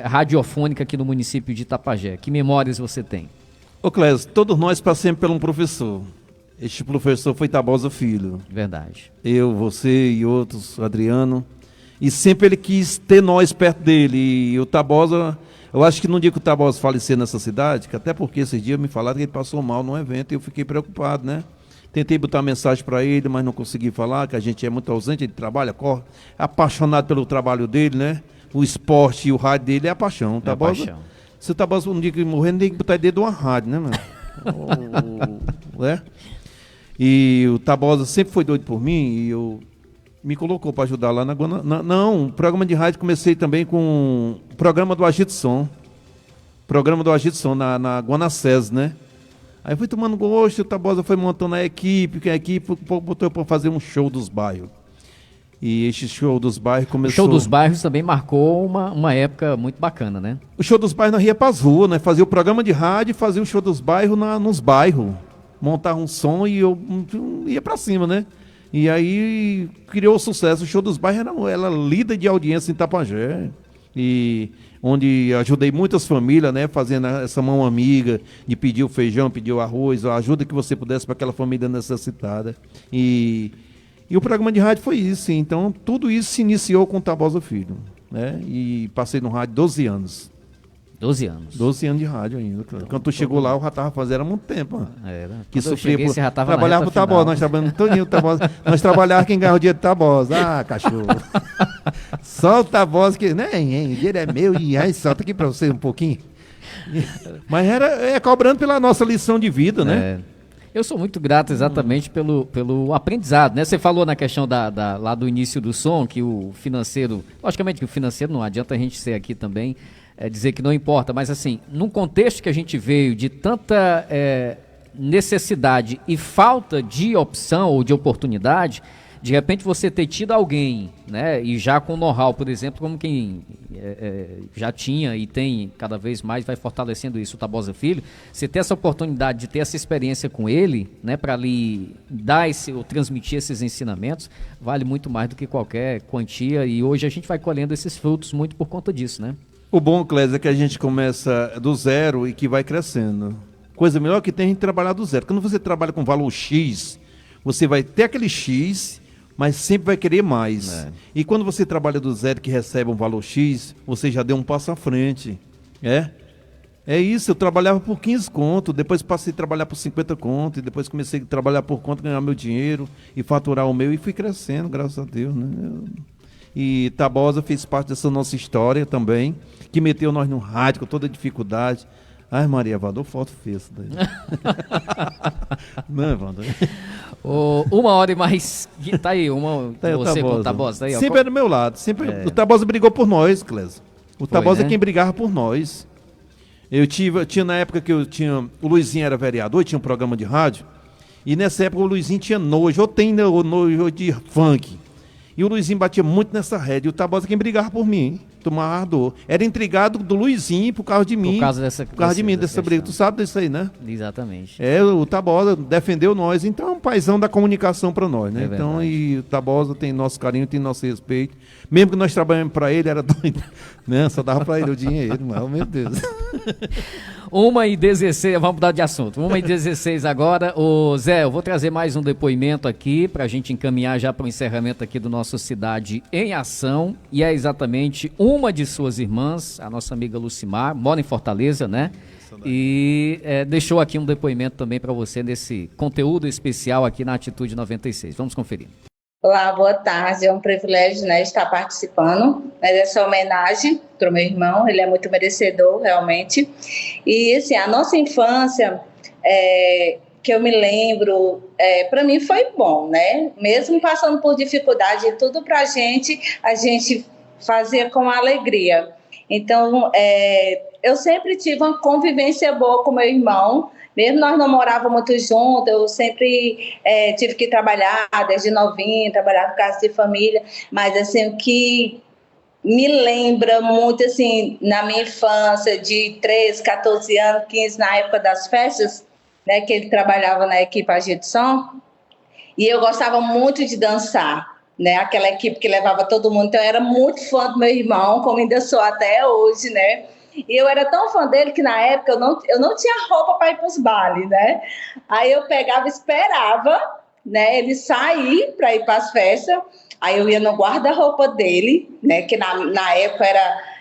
radiofônica aqui no município de Itapajé. Que memórias você tem? Ô Clésio, todos nós passamos por um professor. Este professor foi Tabosa Filho. Verdade. Eu, você e outros, Adriano. E sempre ele quis ter nós perto dele. E o Tabosa, eu acho que no dia que o Tabosa faleceu nessa cidade, que até porque esses dias me falaram que ele passou mal num evento, e eu fiquei preocupado, né? Tentei botar mensagem para ele, mas não consegui falar, que a gente é muito ausente, ele trabalha, corre, é apaixonado pelo trabalho dele, né? O esporte e o rádio dele é a paixão. Paixão. Se o Tabosa um dia que morrer, não tem que botar ele dentro de uma rádio, né, mano? E o Tabosa sempre foi doido por mim, e me colocou para ajudar lá na Não, programa de rádio comecei também com o programa do Agito Som. Programa do Agito Som na Guanacés, né? Aí fui tomando gosto, o Tabosa foi montando a equipe botou para fazer um show dos bairros. E esse show dos bairros começou... O show dos bairros também marcou uma época muito bacana, né? O show dos bairros nós ia para as ruas, né? Fazia o programa de rádio e fazia o show dos bairros nos bairros. Montava um som e eu ia para cima, né? E aí criou sucesso. O show dos bairros era líder de audiência em Itapajé. E onde ajudei muitas famílias, né? Fazendo essa mão amiga de pedir o feijão, pedir o arroz, a ajuda que você pudesse para aquela família necessitada. E o programa de rádio foi isso. Então, tudo isso se iniciou com o Tabosa Filho, né? E passei no rádio 12 anos. 12 anos. 12 anos de rádio ainda. Quando tu chegou lá, eu já estava fazendo há muito tempo. Mano. Era. Que sofria por... Trabalhava pro Tabosa, nós trabalhamos todinho Tabosa. Nós trabalhávamos quem ganhava o dinheiro do Tabosa. Ah, cachorro. Só o Tabosa que... Né, o dinheiro é meu e aí solta aqui para você um pouquinho. Mas era cobrando pela nossa lição de vida, né? Eu sou muito grato exatamente pelo aprendizado, né? Você falou na questão lá do início do som, que o financeiro, logicamente que o financeiro não adianta a gente ser aqui também, dizer que não importa, mas assim, num contexto que a gente veio de tanta necessidade e falta de opção ou de oportunidade, de repente você ter tido alguém, né, e já com know-how, por exemplo, como quem já tinha e tem cada vez mais, vai fortalecendo isso, o Tabosa Filho, você ter essa oportunidade de ter essa experiência com ele, né, para lhe dar ou transmitir esses ensinamentos, vale muito mais do que qualquer quantia, e hoje a gente vai colhendo esses frutos muito por conta disso, né? O bom, Clésia, é que a gente começa do zero e que vai crescendo. Coisa melhor que tem a gente trabalhar do zero. Quando você trabalha com valor X, você vai ter aquele X, mas sempre vai querer mais. E quando você trabalha do zero que recebe um valor X, você já deu um passo à frente. É isso, eu trabalhava por 15 conto, depois passei a trabalhar por 50 conto, e depois comecei a trabalhar por conta, ganhar meu dinheiro e faturar o meu, e fui crescendo, graças a Deus, né? E Tabosa fez parte dessa nossa história também, que meteu nós no rádio com toda dificuldade. Ai, Maria, Evandro, foto feia isso daí. Não, Evandro. 1h mais. Tá aí, você com o Tabosa. Tá aí, sempre era do meu lado. O Tabosa brigou por nós, Clésio. O Tabosa é quem brigava por nós. Eu tinha na época que o Luizinho era vereador, tinha um programa de rádio. E nessa época o Luizinho tinha nojo, ou tem nojo de funk. E o Luizinho batia muito nessa rede. E o Tabosa quem brigava por mim. Tomar ardor. Era intrigado do Luizinho por causa de mim. Por causa dessa briga. Tu sabe disso aí, né? Exatamente. O Tabosa defendeu nós. Então é um paizão da comunicação para nós, né? Então, e o Tabosa tem nosso carinho, tem nosso respeito. Mesmo que nós trabalhamos para ele, era doido. Né? Só dava para ele o dinheiro, mas, meu Deus. 1h16, vamos mudar de assunto. 1h16 agora. Zé, eu vou trazer mais um depoimento aqui para a gente encaminhar já para o encerramento aqui do nosso Cidade em Ação. E é exatamente uma de suas irmãs, a nossa amiga Lucimar, mora em Fortaleza, né? E deixou aqui um depoimento também para você nesse conteúdo especial aqui na Atitude 96. Vamos conferir. Olá, boa tarde. É um privilégio, né, estar participando, né, dessa homenagem para o meu irmão. Ele é muito merecedor, realmente. E assim, a nossa infância, que eu me lembro, para mim foi bom, né? Mesmo passando por dificuldade e tudo a gente fazia com alegria. Então, eu sempre tive uma convivência boa com meu irmão. Mesmo nós não morávamos muito juntos, eu sempre tive que trabalhar desde novinha, trabalhar com casa de família, mas assim, o que me lembra muito, assim, na minha infância, de 13, 14 anos, 15, na época das festas, né, que ele trabalhava na equipe Agitação, e eu gostava muito de dançar, né, aquela equipe que levava todo mundo, então eu era muito fã do meu irmão, como ainda sou até hoje, né. E eu era tão fã dele que na época eu não tinha roupa para ir para os bailes, né? Aí eu pegava, esperava, né, ele sair para ir para as festas. Aí eu ia no guarda-roupa dele, né, que na época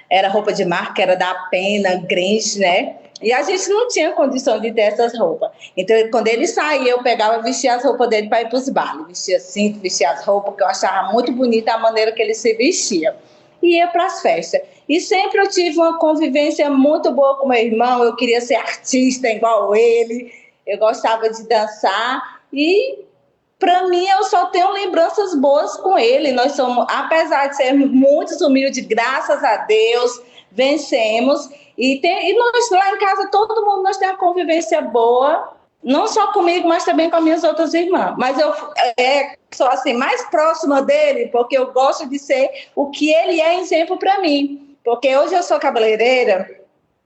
era roupa de marca, era da Pena, Grinch, né? E a gente não tinha condição de ter essas roupas. Então, quando ele saía, eu pegava e vestia as roupas dele para ir para os bailes. Vestia cinto, vestia as roupas, porque eu achava muito bonita a maneira que ele se vestia. E ia para as festas. E sempre eu tive uma convivência muito boa com meu irmão, eu queria ser artista igual ele, eu gostava de dançar e, para mim, eu só tenho lembranças boas com ele. Nós somos, apesar de sermos muito humildes, graças a Deus, vencemos. E nós lá em casa, todo mundo, nós temos uma convivência boa, não só comigo, mas também com as minhas outras irmãs. Mas eu sou assim, mais próxima dele, porque eu gosto de ser o que ele é exemplo para mim. Porque hoje eu sou cabeleireira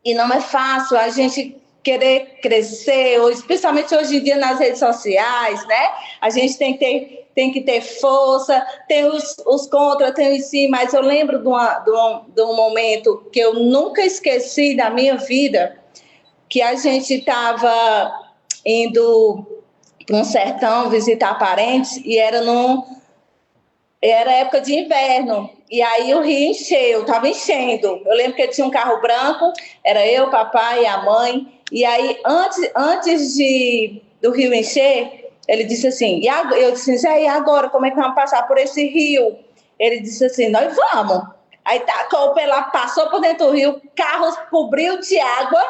e não é fácil a gente querer crescer, especialmente hoje em dia nas redes sociais, né? A gente tem que ter força, tem os contra, tem os sim, mas eu lembro de um momento que eu nunca esqueci da minha vida, que a gente estava indo para um sertão visitar parentes e era época de inverno. E aí o rio encheu, estava enchendo. Eu lembro que tinha um carro branco, era eu, o papai e a mãe. E aí, antes do rio encher, ele disse assim, eu disse, Zé, e agora, como é que vamos passar por esse rio? Ele disse assim, nós vamos. Aí tacou passou por dentro do rio, carros cobriu de água,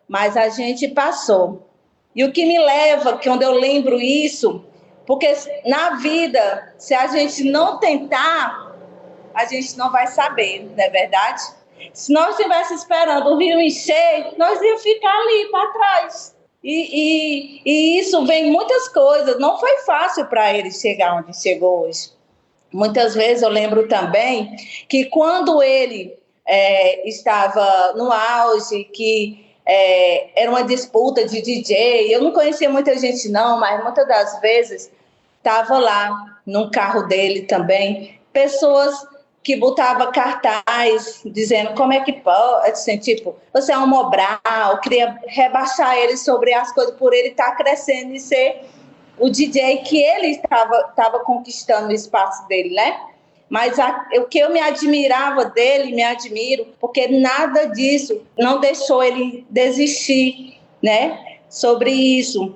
mas a gente passou. E o que me leva, quando eu lembro isso, porque na vida, se a gente não tentar, a gente não vai saber, não é verdade? Se nós estivéssemos esperando o rio encher, nós íamos ficar ali para trás. E isso vem muitas coisas. Não foi fácil para ele chegar onde chegou hoje. Muitas vezes eu lembro também que quando ele estava no auge, que era uma disputa de DJ, eu não conhecia muita gente não, mas muitas das vezes estava lá num carro dele também, pessoas que botavam cartaz dizendo como é que pode, assim, tipo, você é um Mobral, queria rebaixar ele sobre as coisas por ele estar crescendo e ser o DJ que ele estava conquistando o espaço dele, né? Mas o que eu me admirava dele, me admiro, porque nada disso não deixou ele desistir, né? Sobre isso.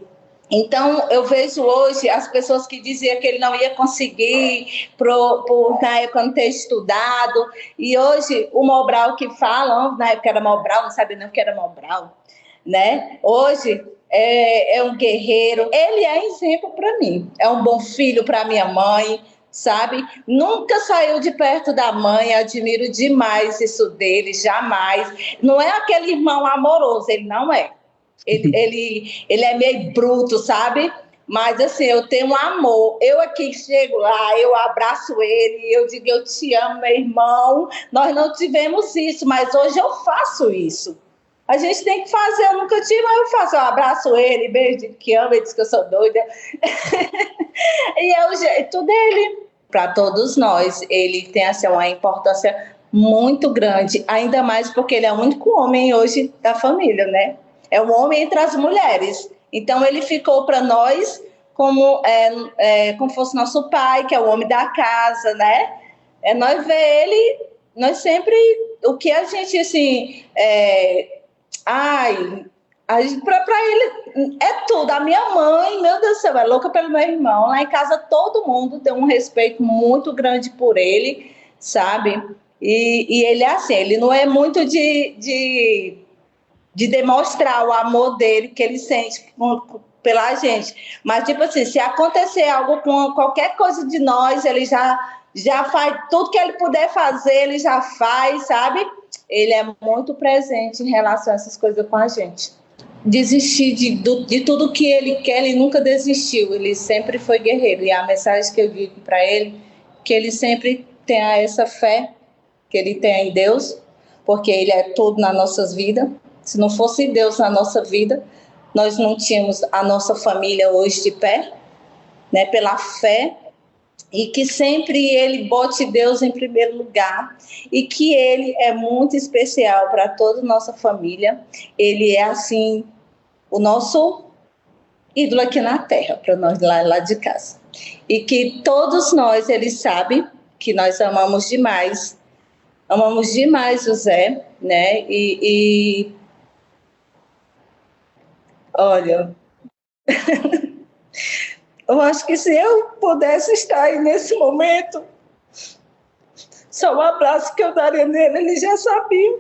Então, eu vejo hoje as pessoas que diziam que ele não ia conseguir por na época não ter estudado, e hoje o Mobral que fala, na época era Mobral, não sabia nem o que era Mobral, né? Hoje é um guerreiro, ele é exemplo para mim, é um bom filho para minha mãe, sabe? Nunca saiu de perto da mãe, admiro demais isso dele, jamais. Não é aquele irmão amoroso, ele não é. Ele é meio bruto, sabe? Mas assim, eu tenho um amor. Eu aqui chego lá, eu abraço ele, eu digo, eu te amo, meu irmão. Nós não tivemos isso, mas hoje eu faço isso. A gente tem que fazer, eu nunca tive, mas eu faço. Eu abraço ele, beijo, digo que amo, ele diz que eu sou doida. E é o jeito dele. Para todos nós, ele tem assim, uma importância muito grande, ainda mais porque ele é o único homem hoje da família, né? É um homem entre as mulheres. Então, ele ficou para nós como fosse nosso pai, que é o homem da casa, né? Nós vemos ele, nós sempre... O que a gente, assim... para ele é tudo. A minha mãe, meu Deus do céu, é louca pelo meu irmão. Lá em casa, todo mundo tem um respeito muito grande por ele, sabe? E ele é assim, ele não é muito de demonstrar o amor dele, que ele sente pela gente. Mas, tipo assim, se acontecer algo com qualquer coisa de nós, ele já faz tudo que ele puder fazer, ele já faz, sabe? Ele é muito presente em relação a essas coisas com a gente. Desistir de tudo que ele quer, ele nunca desistiu, ele sempre foi guerreiro. E a mensagem que eu digo para ele, que ele sempre tenha essa fé, que ele tenha em Deus, porque ele é tudo nas nossas vidas. Se não fosse Deus na nossa vida, nós não tínhamos a nossa família hoje de pé, né, pela fé, e que sempre ele bote Deus em primeiro lugar, e que ele é muito especial para toda a nossa família. Ele é, assim, o nosso ídolo aqui na terra, para nós lá de casa. E que todos nós, ele sabe que nós amamos demais o Zé, né, olha, eu acho que se eu pudesse estar aí nesse momento, só um abraço que eu daria nele, ele já sabia,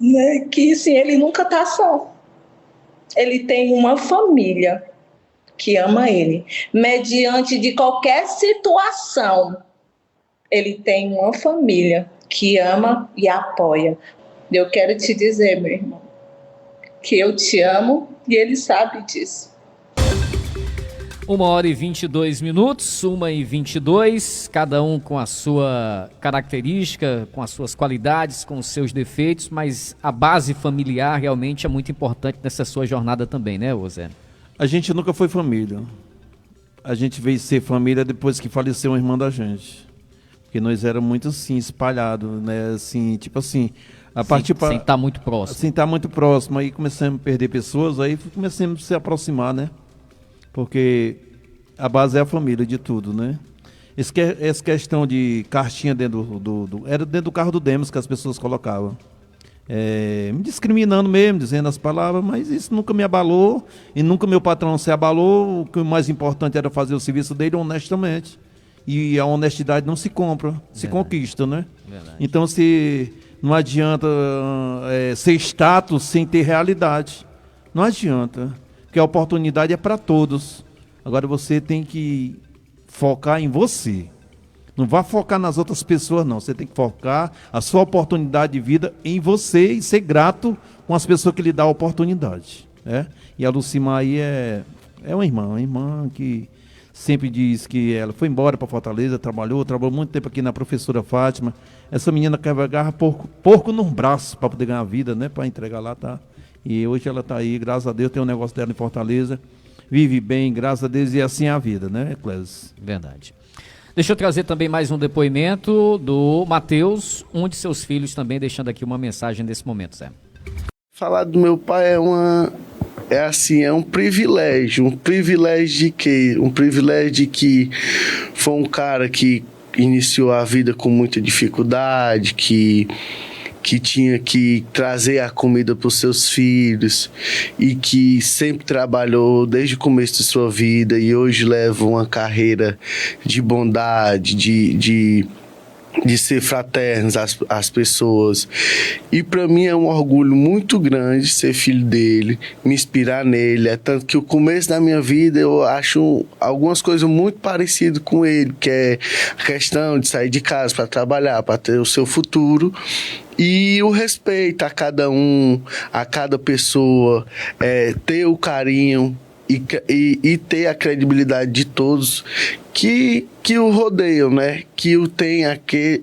né, que sim, ele nunca está só. Ele tem uma família que ama ele. Mediante de qualquer situação, ele tem uma família que ama e apoia. Eu quero te dizer, meu irmão, que eu te amo e ele sabe disso. 1h22, 1h22, cada um com a sua característica, com as suas qualidades, com os seus defeitos, mas a base familiar realmente é muito importante nessa sua jornada também, né, Zé? A gente nunca foi família. A gente veio ser família depois que faleceu uma irmã da gente. Porque nós éramos muito assim, espalhados, né, assim, tipo assim... Sem estar muito próximo. Sem estar muito próximo, aí começamos a perder pessoas, aí começamos a se aproximar, né? Porque a base é a família de tudo, né? Essa questão de cartinha era dentro do carro do Demos que as pessoas colocavam. Me discriminando mesmo, dizendo as palavras, mas isso nunca me abalou e nunca meu patrão se abalou. O que o mais importante era fazer o serviço dele honestamente. E a honestidade não se compra, se conquista, né? Verdade. Então, não adianta ser status sem ter realidade. Não adianta, porque a oportunidade é para todos. Agora você tem que focar em você. Não vá focar nas outras pessoas, não. Você tem que focar a sua oportunidade de vida em você e ser grato com as pessoas que lhe dão a oportunidade. Né? E a Lucimar aí é uma irmã que sempre diz que ela foi embora para Fortaleza, trabalhou muito tempo aqui na professora Fátima. Essa menina carregava porco no braço para poder ganhar vida, né? Para entregar lá, tá? E hoje ela está aí, graças a Deus, tem um negócio dela em Fortaleza. Vive bem, graças a Deus, e assim é a vida, né, Clésio? Verdade. Deixa eu trazer também mais um depoimento do Matheus, um de seus filhos também, deixando aqui uma mensagem nesse momento, Zé. Falar do meu pai é um privilégio de quê? Um privilégio de que foi um cara que iniciou a vida com muita dificuldade, que tinha que trazer a comida para os seus filhos e que sempre trabalhou desde o começo de sua vida e hoje leva uma carreira de bondade, de ser fraternos às pessoas. E para mim é um orgulho muito grande ser filho dele, me inspirar nele. É tanto que o começo da minha vida eu acho algumas coisas muito parecidas com ele, que é a questão de sair de casa para trabalhar, para ter o seu futuro. E o respeito a cada um, a cada pessoa, ter o carinho e ter a credibilidade de todos que o rodeiam, né? Que o tem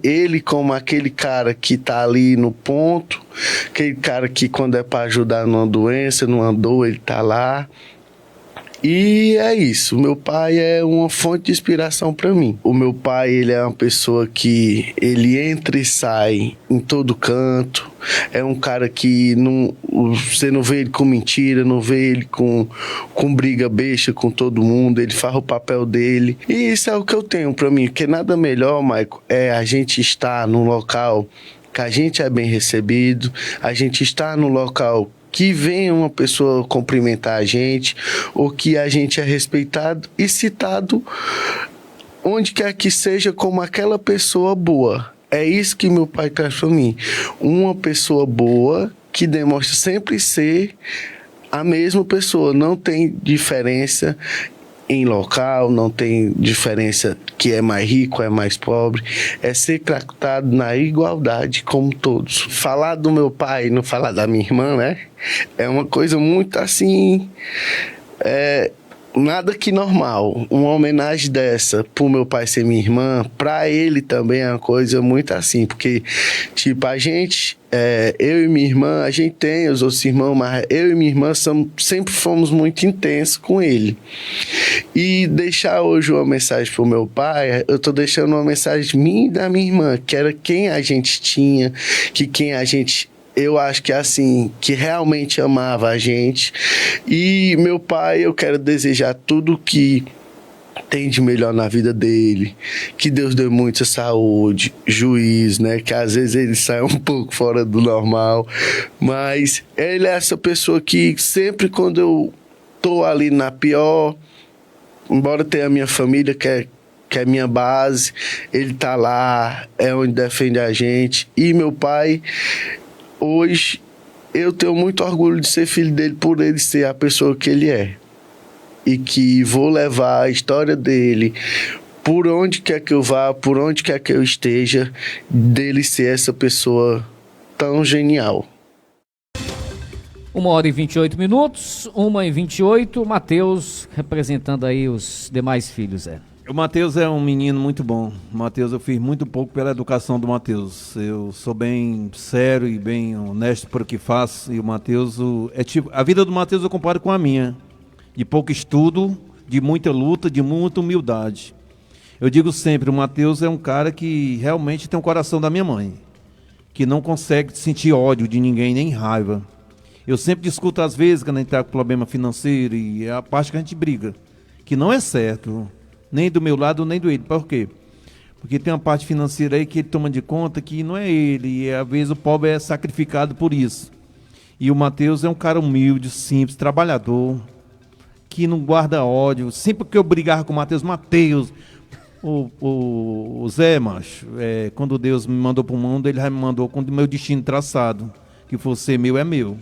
ele como aquele cara que tá ali no ponto, aquele cara que quando é para ajudar numa doença, numa dor, ele tá lá. E é isso, o meu pai é uma fonte de inspiração para mim. O meu pai, ele é uma pessoa que ele entra e sai em todo canto. É um cara que você não vê ele com mentira, não vê ele com briga besta com todo mundo, ele faz o papel dele. E isso é o que eu tenho para mim, porque nada melhor, Maico, é a gente estar num local que a gente é bem recebido, a gente está no local que venha uma pessoa cumprimentar a gente, ou que a gente é respeitado e citado onde quer que seja como aquela pessoa boa. É isso que meu pai traz para mim. Uma pessoa boa que demonstra sempre ser a mesma pessoa, não tem diferença em local, não tem diferença que é mais rico, é mais pobre, é ser tratado na igualdade como todos. Falar do meu pai e não falar da minha irmã, né? É uma coisa muito assim, nada que normal. Uma homenagem dessa pro meu pai ser minha irmã, pra ele também é uma coisa muito assim, porque tipo, a gente, eu e minha irmã, a gente tem os outros irmãos, mas eu e minha irmã sempre fomos muito intensos com ele. E deixar hoje uma mensagem pro meu pai, eu tô deixando uma mensagem de mim e da minha irmã, que era quem a gente tinha, eu acho que assim, que realmente amava a gente. E meu pai, eu quero desejar tudo que tem de melhor na vida dele, que Deus dê muita saúde, juízo, né, que às vezes ele sai um pouco fora do normal, mas ele é essa pessoa que sempre quando eu tô ali na pior, embora tenha a minha família que é minha base, ele tá lá, é onde defende a gente. E meu pai, hoje, eu tenho muito orgulho de ser filho dele por ele ser a pessoa que ele é. E que vou levar a história dele por onde quer que eu vá, por onde quer que eu esteja, dele ser essa pessoa tão genial. 1h28, 1h28, Matheus representando aí os demais filhos, O Matheus é um menino muito bom. O Matheus, eu fiz muito pouco pela educação do Matheus. Eu sou bem sério e bem honesto por o que faço. E o Matheus, a vida do Matheus eu comparo com a minha. De pouco estudo, de muita luta, de muita humildade. Eu digo sempre, o Matheus é um cara que realmente tem o coração da minha mãe. Que não consegue sentir ódio de ninguém, nem raiva. Eu sempre discuto às vezes quando a gente está com problema financeiro e é a parte que a gente briga. Que não é certo. Nem do meu lado, nem do ele. Por quê? Porque tem uma parte financeira aí que ele toma de conta que não é ele. E às vezes o pobre é sacrificado por isso. E o Matheus é um cara humilde, simples, trabalhador, que não guarda ódio. Sempre que eu brigava com o Matheus, o Zé, macho, quando Deus me mandou para o mundo, ele já me mandou com o meu destino traçado. Que fosse meu, é meu.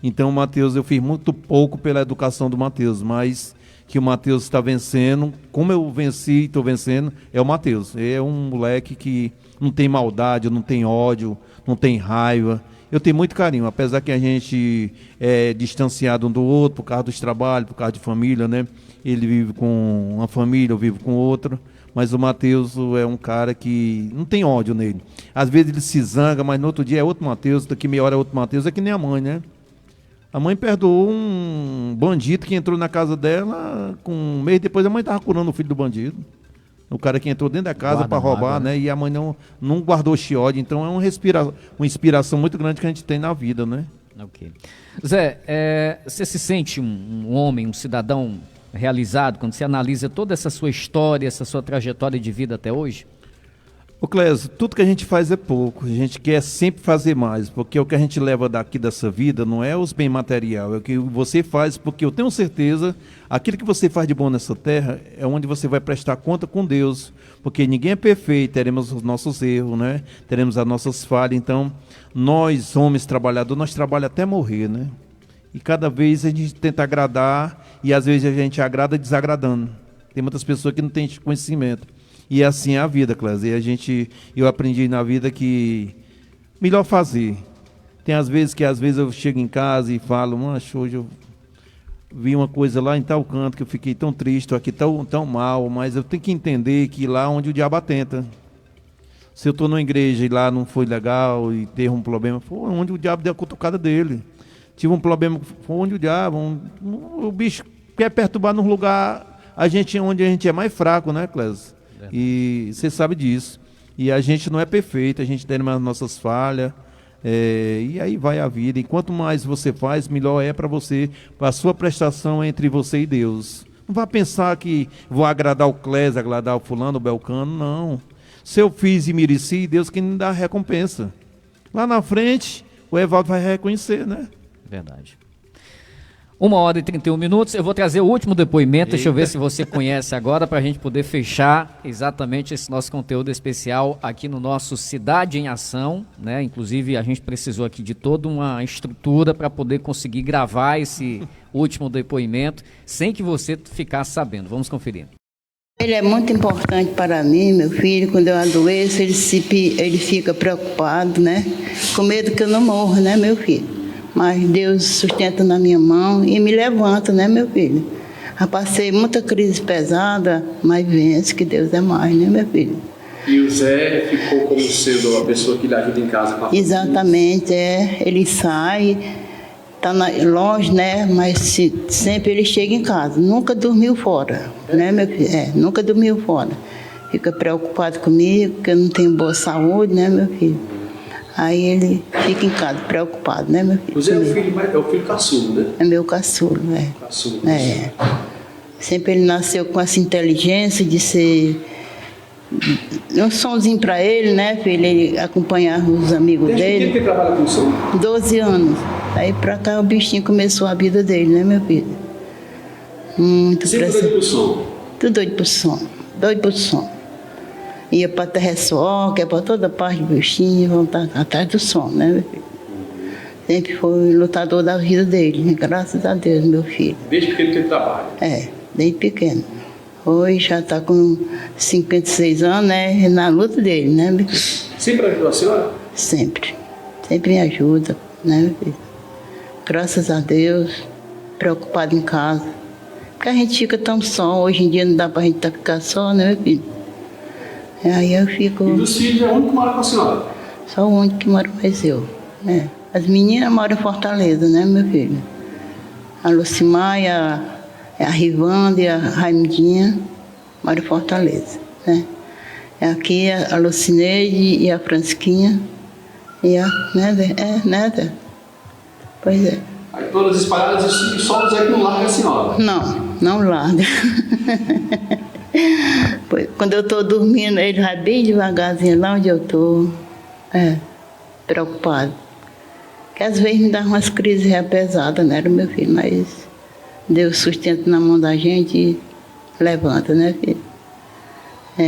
Então o Matheus, eu fiz muito pouco pela educação do Matheus, mas que o Matheus está vencendo, como eu venci e estou vencendo, é o Matheus. É um moleque que não tem maldade, não tem ódio, não tem raiva. Eu tenho muito carinho, apesar que a gente é distanciado um do outro por causa dos trabalhos, por causa de família, né? Ele vive com uma família, eu vivo com outra. Mas o Matheus é um cara que não tem ódio nele. Às vezes ele se zanga, mas no outro dia é outro Matheus, daqui meia hora é outro Matheus, é que nem a mãe, né? A mãe perdoou um bandido que entrou na casa dela, com um mês depois a mãe estava curando o filho do bandido. O cara que entrou dentro da casa para roubar, né? E a mãe não guardou esse ódio. Então é uma inspiração muito grande que a gente tem na vida, né? Ok. Zé, você se sente um homem, um cidadão realizado quando você analisa toda essa sua história, essa sua trajetória de vida até hoje? Ô Clésio, tudo que a gente faz é pouco, a gente quer sempre fazer mais, porque o que a gente leva daqui dessa vida não é os bens materiais, é o que você faz, porque eu tenho certeza, aquilo que você faz de bom nessa terra é onde você vai prestar conta com Deus, porque ninguém é perfeito, teremos os nossos erros, né? Teremos as nossas falhas, então nós, homens trabalhadores, nós trabalhamos até morrer, né? E cada vez a gente tenta agradar, e às vezes a gente agrada desagradando. Tem muitas pessoas que não têm conhecimento. E assim é a vida, Clésio. E eu aprendi na vida que melhor fazer. Tem às vezes eu chego em casa e falo, mancho, hoje eu vi uma coisa lá em tal canto que eu fiquei tão triste, aqui tão mal, mas eu tenho que entender que lá onde o diabo atenta. Se eu estou numa igreja e lá não foi legal e teve um problema, foi onde o diabo deu a cutucada dele. Tive um problema, foi onde o diabo, o bicho quer perturbar num lugar onde a gente é mais fraco, né, Clésio? E você sabe disso. E a gente não é perfeito, a gente tem as nossas falhas, e aí vai a vida. E quanto mais você faz, melhor é para você, para a sua prestação entre você e Deus. Não vá pensar que vou agradar o Clésio, agradar o fulano, o belcano, não. Se eu fiz e mereci, Deus que me dá a recompensa. Lá na frente, o Evaldo vai reconhecer, né? Verdade. 1h31. Eu vou trazer o último depoimento. Deixa eu ver se você conhece agora, para a gente poder fechar exatamente esse nosso conteúdo especial aqui no nosso Cidade em Ação, né? Inclusive, a gente precisou aqui de toda uma estrutura para poder conseguir gravar esse último depoimento sem que você ficasse sabendo. Vamos conferir. Ele é muito importante para mim, meu filho. Quando eu adoeço, ele fica preocupado, né? Com medo que eu não morra, né, meu filho? Mas Deus sustenta na minha mão e me levanta, né, meu filho? Já passei muita crise pesada, mas vence que Deus é mais, né, meu filho? E o Zé ficou como sendo a pessoa que lhe ajuda em casa? Com a Exatamente, ele sai, está longe, né, mas sempre ele chega em casa, nunca dormiu fora, né, meu filho? Nunca dormiu fora. Fica preocupado comigo, porque eu não tenho boa saúde, né, meu filho? Aí ele fica em casa, preocupado, né, meu filho? O Zé é o filho caçulo, né? É meu caçulo, Caçulo. Sempre ele nasceu com essa inteligência de ser um somzinho para ele, né, filho? Ele acompanhar os amigos dele. Desde que ele trabalha com som? 12 anos. Aí pra cá o bichinho começou a vida dele, né, meu filho? Muito sempre doido pro som? Tudo doido pro som. Doido pro som. Ia para Terra-Sol, que é para toda parte do bichinho, voltar atrás do som, né, meu filho? Sempre foi lutador da vida dele, né? Graças a Deus, meu filho. Desde pequeno que ele trabalha? Desde pequeno. Hoje já está com 56 anos, né? Na luta dele, né, meu filho? Sempre ajudou a senhora? Sempre. Sempre me ajuda, né, meu filho? Graças a Deus, preocupado em casa. Porque a gente fica tão só, hoje em dia não dá para a gente ficar só, né, meu filho? Aí eu fico... E dos filhos é o único que mora com a senhora? Só o único que mora mais eu, né? As meninas moram em Fortaleza, né, meu filho? A Lucimar e a Rivanda e a Raimundinha moram em Fortaleza, né? Aqui a Lucineide e a Francisquinha e a Néder. Néder. Pois é. Aí todas espalhadas e só o Zé que não larga a senhora? Não larga. Quando eu estou dormindo, ele vai bem devagarzinho lá onde eu estou, preocupado. Que às vezes me dá umas crises pesadas, né, meu filho? Mas Deus sustenta na mão da gente e levanta, né, filho?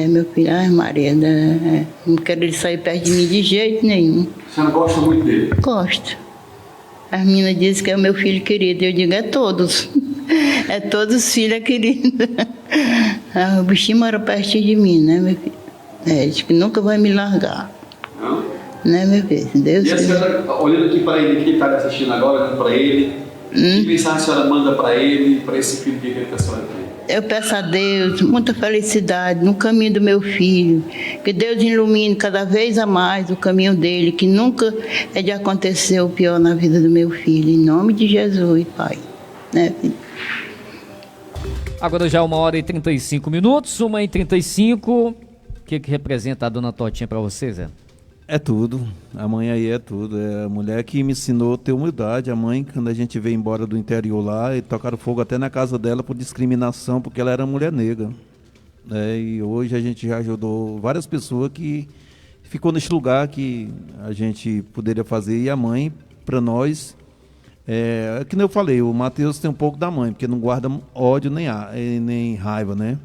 Meu filho, ai Maria, não quero ele sair perto de mim de jeito nenhum. A senhora gosta muito dele? Gosto. As meninas dizem que é o meu filho querido. Eu digo, é todos. É todos filhos queridos. O bichinho mora perto de mim, né, meu filho? Diz que nunca vai me largar. Não? Né, meu filho? Deus E a senhora, olhando aqui para ele, que ele está assistindo agora, olhando para ele, que mensagem a senhora manda para ele, para esse filho que a senhora tem? Eu peço a Deus muita felicidade no caminho do meu filho, que Deus ilumine cada vez a mais o caminho dele, que nunca é de acontecer o pior na vida do meu filho, em nome de Jesus, Pai. Né, filho? Agora já 1h35, 1h35. O que representa a dona Totinha para você, Zé? É tudo. A mãe aí é tudo. É a mulher que me ensinou a ter humildade. A mãe, quando a gente veio embora do interior lá, e tocaram fogo até na casa dela por discriminação, porque ela era mulher negra. E hoje a gente já ajudou várias pessoas que ficou nesse lugar que a gente poderia fazer. E a mãe, para nós, que nem eu falei, o Matheus tem um pouco da mãe, porque não guarda ódio nem raiva, né?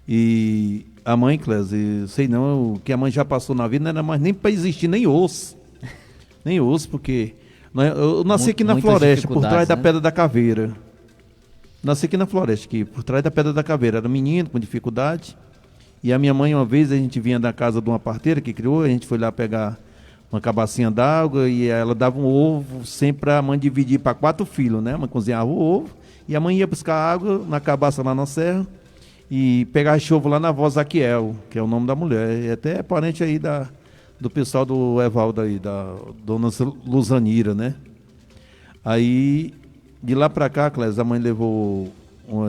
E a mãe, Clésia, sei não, o que a mãe já passou na vida não era mais nem para existir, nem osso. Nem osso, porque eu nasci aqui na floresta, por trás da Pedra da Caveira. Nasci aqui na floresta, aqui, por trás da Pedra da Caveira. Era menino, com dificuldade. E a minha mãe, uma vez, a gente vinha da casa de uma parteira que criou, a gente foi lá pegar uma cabacinha d'água e ela dava um ovo sempre para a mãe dividir para 4 filhos, né? A mãe cozinhava o ovo e a mãe ia buscar água na cabaça lá na serra e pegar chovo lá na avó Zaquiel, que é o nome da mulher. E até é parente aí do pessoal do Evaldo aí, da dona Luzanira, né? Aí, de lá para cá, Clésia, a mãe levou,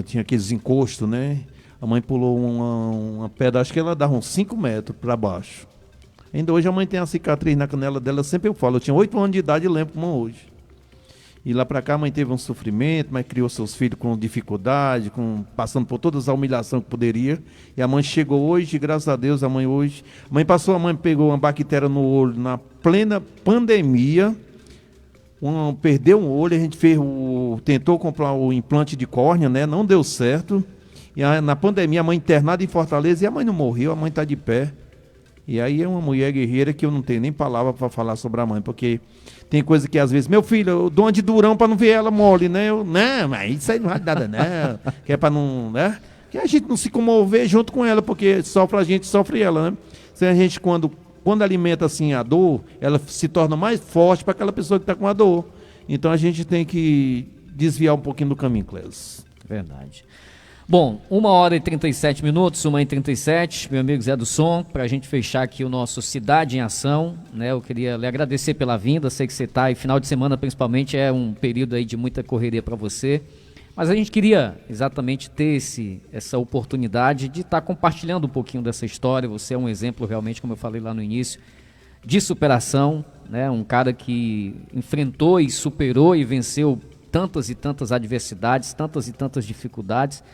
tinha aqueles encostos, né? A mãe pulou uma pedra, acho que ela dava uns 5 metros para baixo. Ainda hoje a mãe tem a cicatriz na canela dela, sempre eu falo, eu tinha 8 anos de idade e lembro como hoje. E lá para cá a mãe teve um sofrimento, mas criou seus filhos com dificuldade, passando por todas as humilhações que poderia. E a mãe chegou hoje, graças a Deus, a mãe pegou uma bactéria no olho na plena pandemia, perdeu um olho, a gente tentou comprar o implante de córnea, né? Não deu certo. E na pandemia a mãe internada em Fortaleza e a mãe não morreu, a mãe está de pé. E aí é uma mulher guerreira que eu não tenho nem palavra para falar sobre a mãe, porque tem coisa que às vezes, meu filho, eu dou uma de durão para não ver ela mole, né? Não, mas isso aí não vai nada, não. Que é para não, né? Que a gente não se comover junto com ela, porque sofre a gente, sofre ela, né? Se a gente, quando alimenta assim a dor, ela se torna mais forte para aquela pessoa que está com a dor. Então a gente tem que desviar um pouquinho do caminho, Clésia. Verdade. Bom, 1h37, 1h37, meu amigo Zé do Som, para a gente fechar aqui o nosso Cidade em Ação, né? Eu queria lhe agradecer pela vinda, sei que você está, e final de semana principalmente é um período aí de muita correria para você, mas a gente queria exatamente ter essa oportunidade de estar compartilhando um pouquinho dessa história. Você é um exemplo realmente, como eu falei lá no início, de superação, né? Um cara que enfrentou e superou e venceu tantas e tantas adversidades, tantas e tantas dificuldades,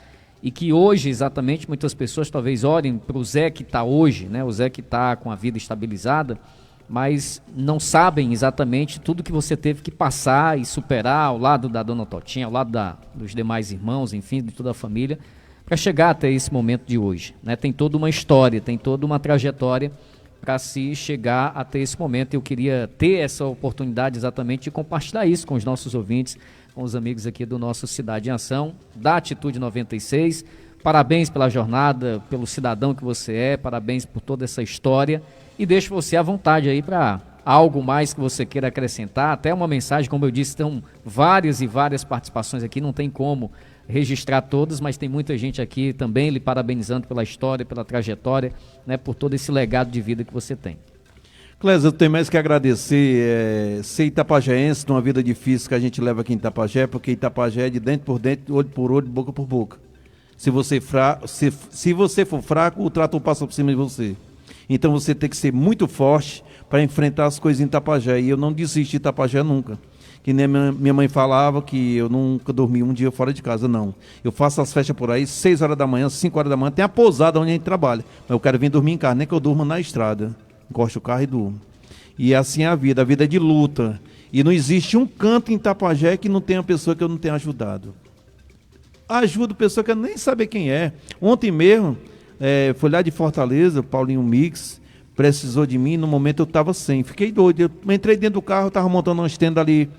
e que hoje, exatamente, muitas pessoas talvez olhem para o Zé que está hoje, né? O Zé que está com a vida estabilizada, mas não sabem exatamente tudo que você teve que passar e superar ao lado da dona Totinha, ao lado dos demais irmãos, enfim, de toda a família, para chegar até esse momento de hoje, né? Tem toda uma história, tem toda uma trajetória para se chegar até esse momento. Eu queria ter essa oportunidade exatamente de compartilhar isso com os nossos ouvintes, com os amigos aqui do nosso Cidade em Ação, da Atitude 96. Parabéns pela jornada, pelo cidadão que você é, parabéns por toda essa história, e deixo você à vontade aí para algo mais que você queira acrescentar, até uma mensagem, como eu disse, estão várias e várias participações aqui, não tem como registrar todas, mas tem muita gente aqui também lhe parabenizando pela história, pela trajetória, né, por todo esse legado de vida que você tem. Clésia, eu tenho mais que agradecer, ser itapajaense numa vida difícil que a gente leva aqui em Itapajé, porque Itapajé é de dentro por dentro, olho por olho, boca por boca. Se você for fraco, o trator passa por cima de você. Então você tem que ser muito forte para enfrentar as coisas em Itapajé. E eu não desisto de Itapajé nunca. Que nem minha mãe falava que eu nunca dormi um dia fora de casa, não. Eu faço as festas por aí, 6 horas da manhã, 5 horas da manhã, tem a pousada onde a gente trabalha. Mas eu quero vir dormir em casa, nem que eu durma na estrada. Encosto o carro e durmo. E assim é a vida é de luta. E não existe um canto em Itapajé que não tenha pessoa que eu não tenha ajudado. Ajudo pessoa que eu nem sabia quem é. Ontem mesmo, foi lá de Fortaleza, Paulinho Mix, precisou de mim, no momento eu estava sem. Fiquei doido, eu entrei dentro do carro, estava montando uma estenda ali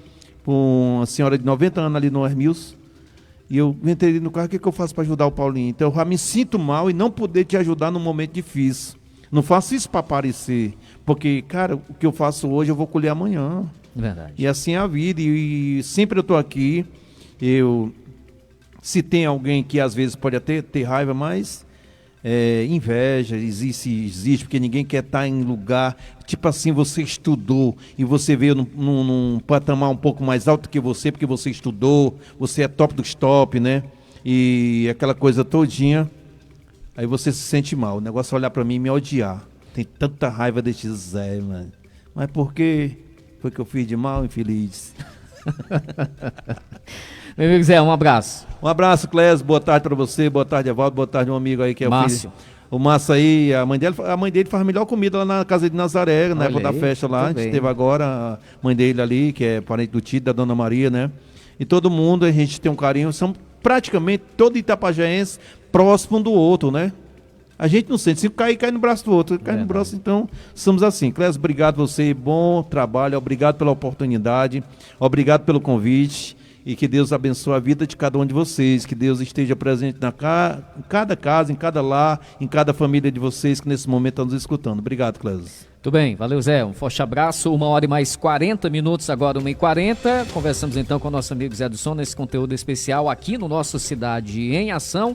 com uma senhora de 90 anos ali no Hermils. E eu entrei no carro, o que eu faço para ajudar o Paulinho? Então eu já me sinto mal e não poder te ajudar num momento difícil. Não faço isso para aparecer, porque, cara, o que eu faço hoje eu vou colher amanhã. Verdade. E assim é a vida, e sempre eu estou aqui. Se tem alguém que às vezes pode até ter raiva, mas inveja existe, porque ninguém quer estar em lugar, tipo assim, você estudou e você veio num patamar um pouco mais alto que você, porque você estudou, você é top dos top, né? E aquela coisa todinha, aí você se sente mal. O negócio é olhar pra mim e me odiar. Tem tanta raiva desse Zé, mano. Mas por que foi que eu fiz de mal, infeliz? Meu amigo Zé, um abraço. Um abraço, Clésio. Boa tarde pra você. Boa tarde, Evaldo. Boa tarde, um amigo aí que é Márcio. O Márcio aí, a mãe dele faz a melhor comida lá na casa de Nazaré, na época da festa lá. A gente teve agora a mãe dele ali, que é parente do Tito, da Dona Maria, né? E todo mundo, a gente tem um carinho. São praticamente todo itapajaense próximo um do outro, né? A gente não sente. Se cair, cai no braço do outro. Cai no braço, então somos assim. Clésio, obrigado você. Bom trabalho. Obrigado pela oportunidade. Obrigado pelo convite. E que Deus abençoe a vida de cada um de vocês, que Deus esteja presente em cada casa, em cada lar, em cada família de vocês que nesse momento estão nos escutando. Obrigado, Clésio. Tudo bem, valeu Zé, um forte abraço, 1h mais 40 minutos, agora 1h40, conversamos então com o nosso amigo Zé do Som nesse conteúdo especial aqui no nosso Cidade em Ação.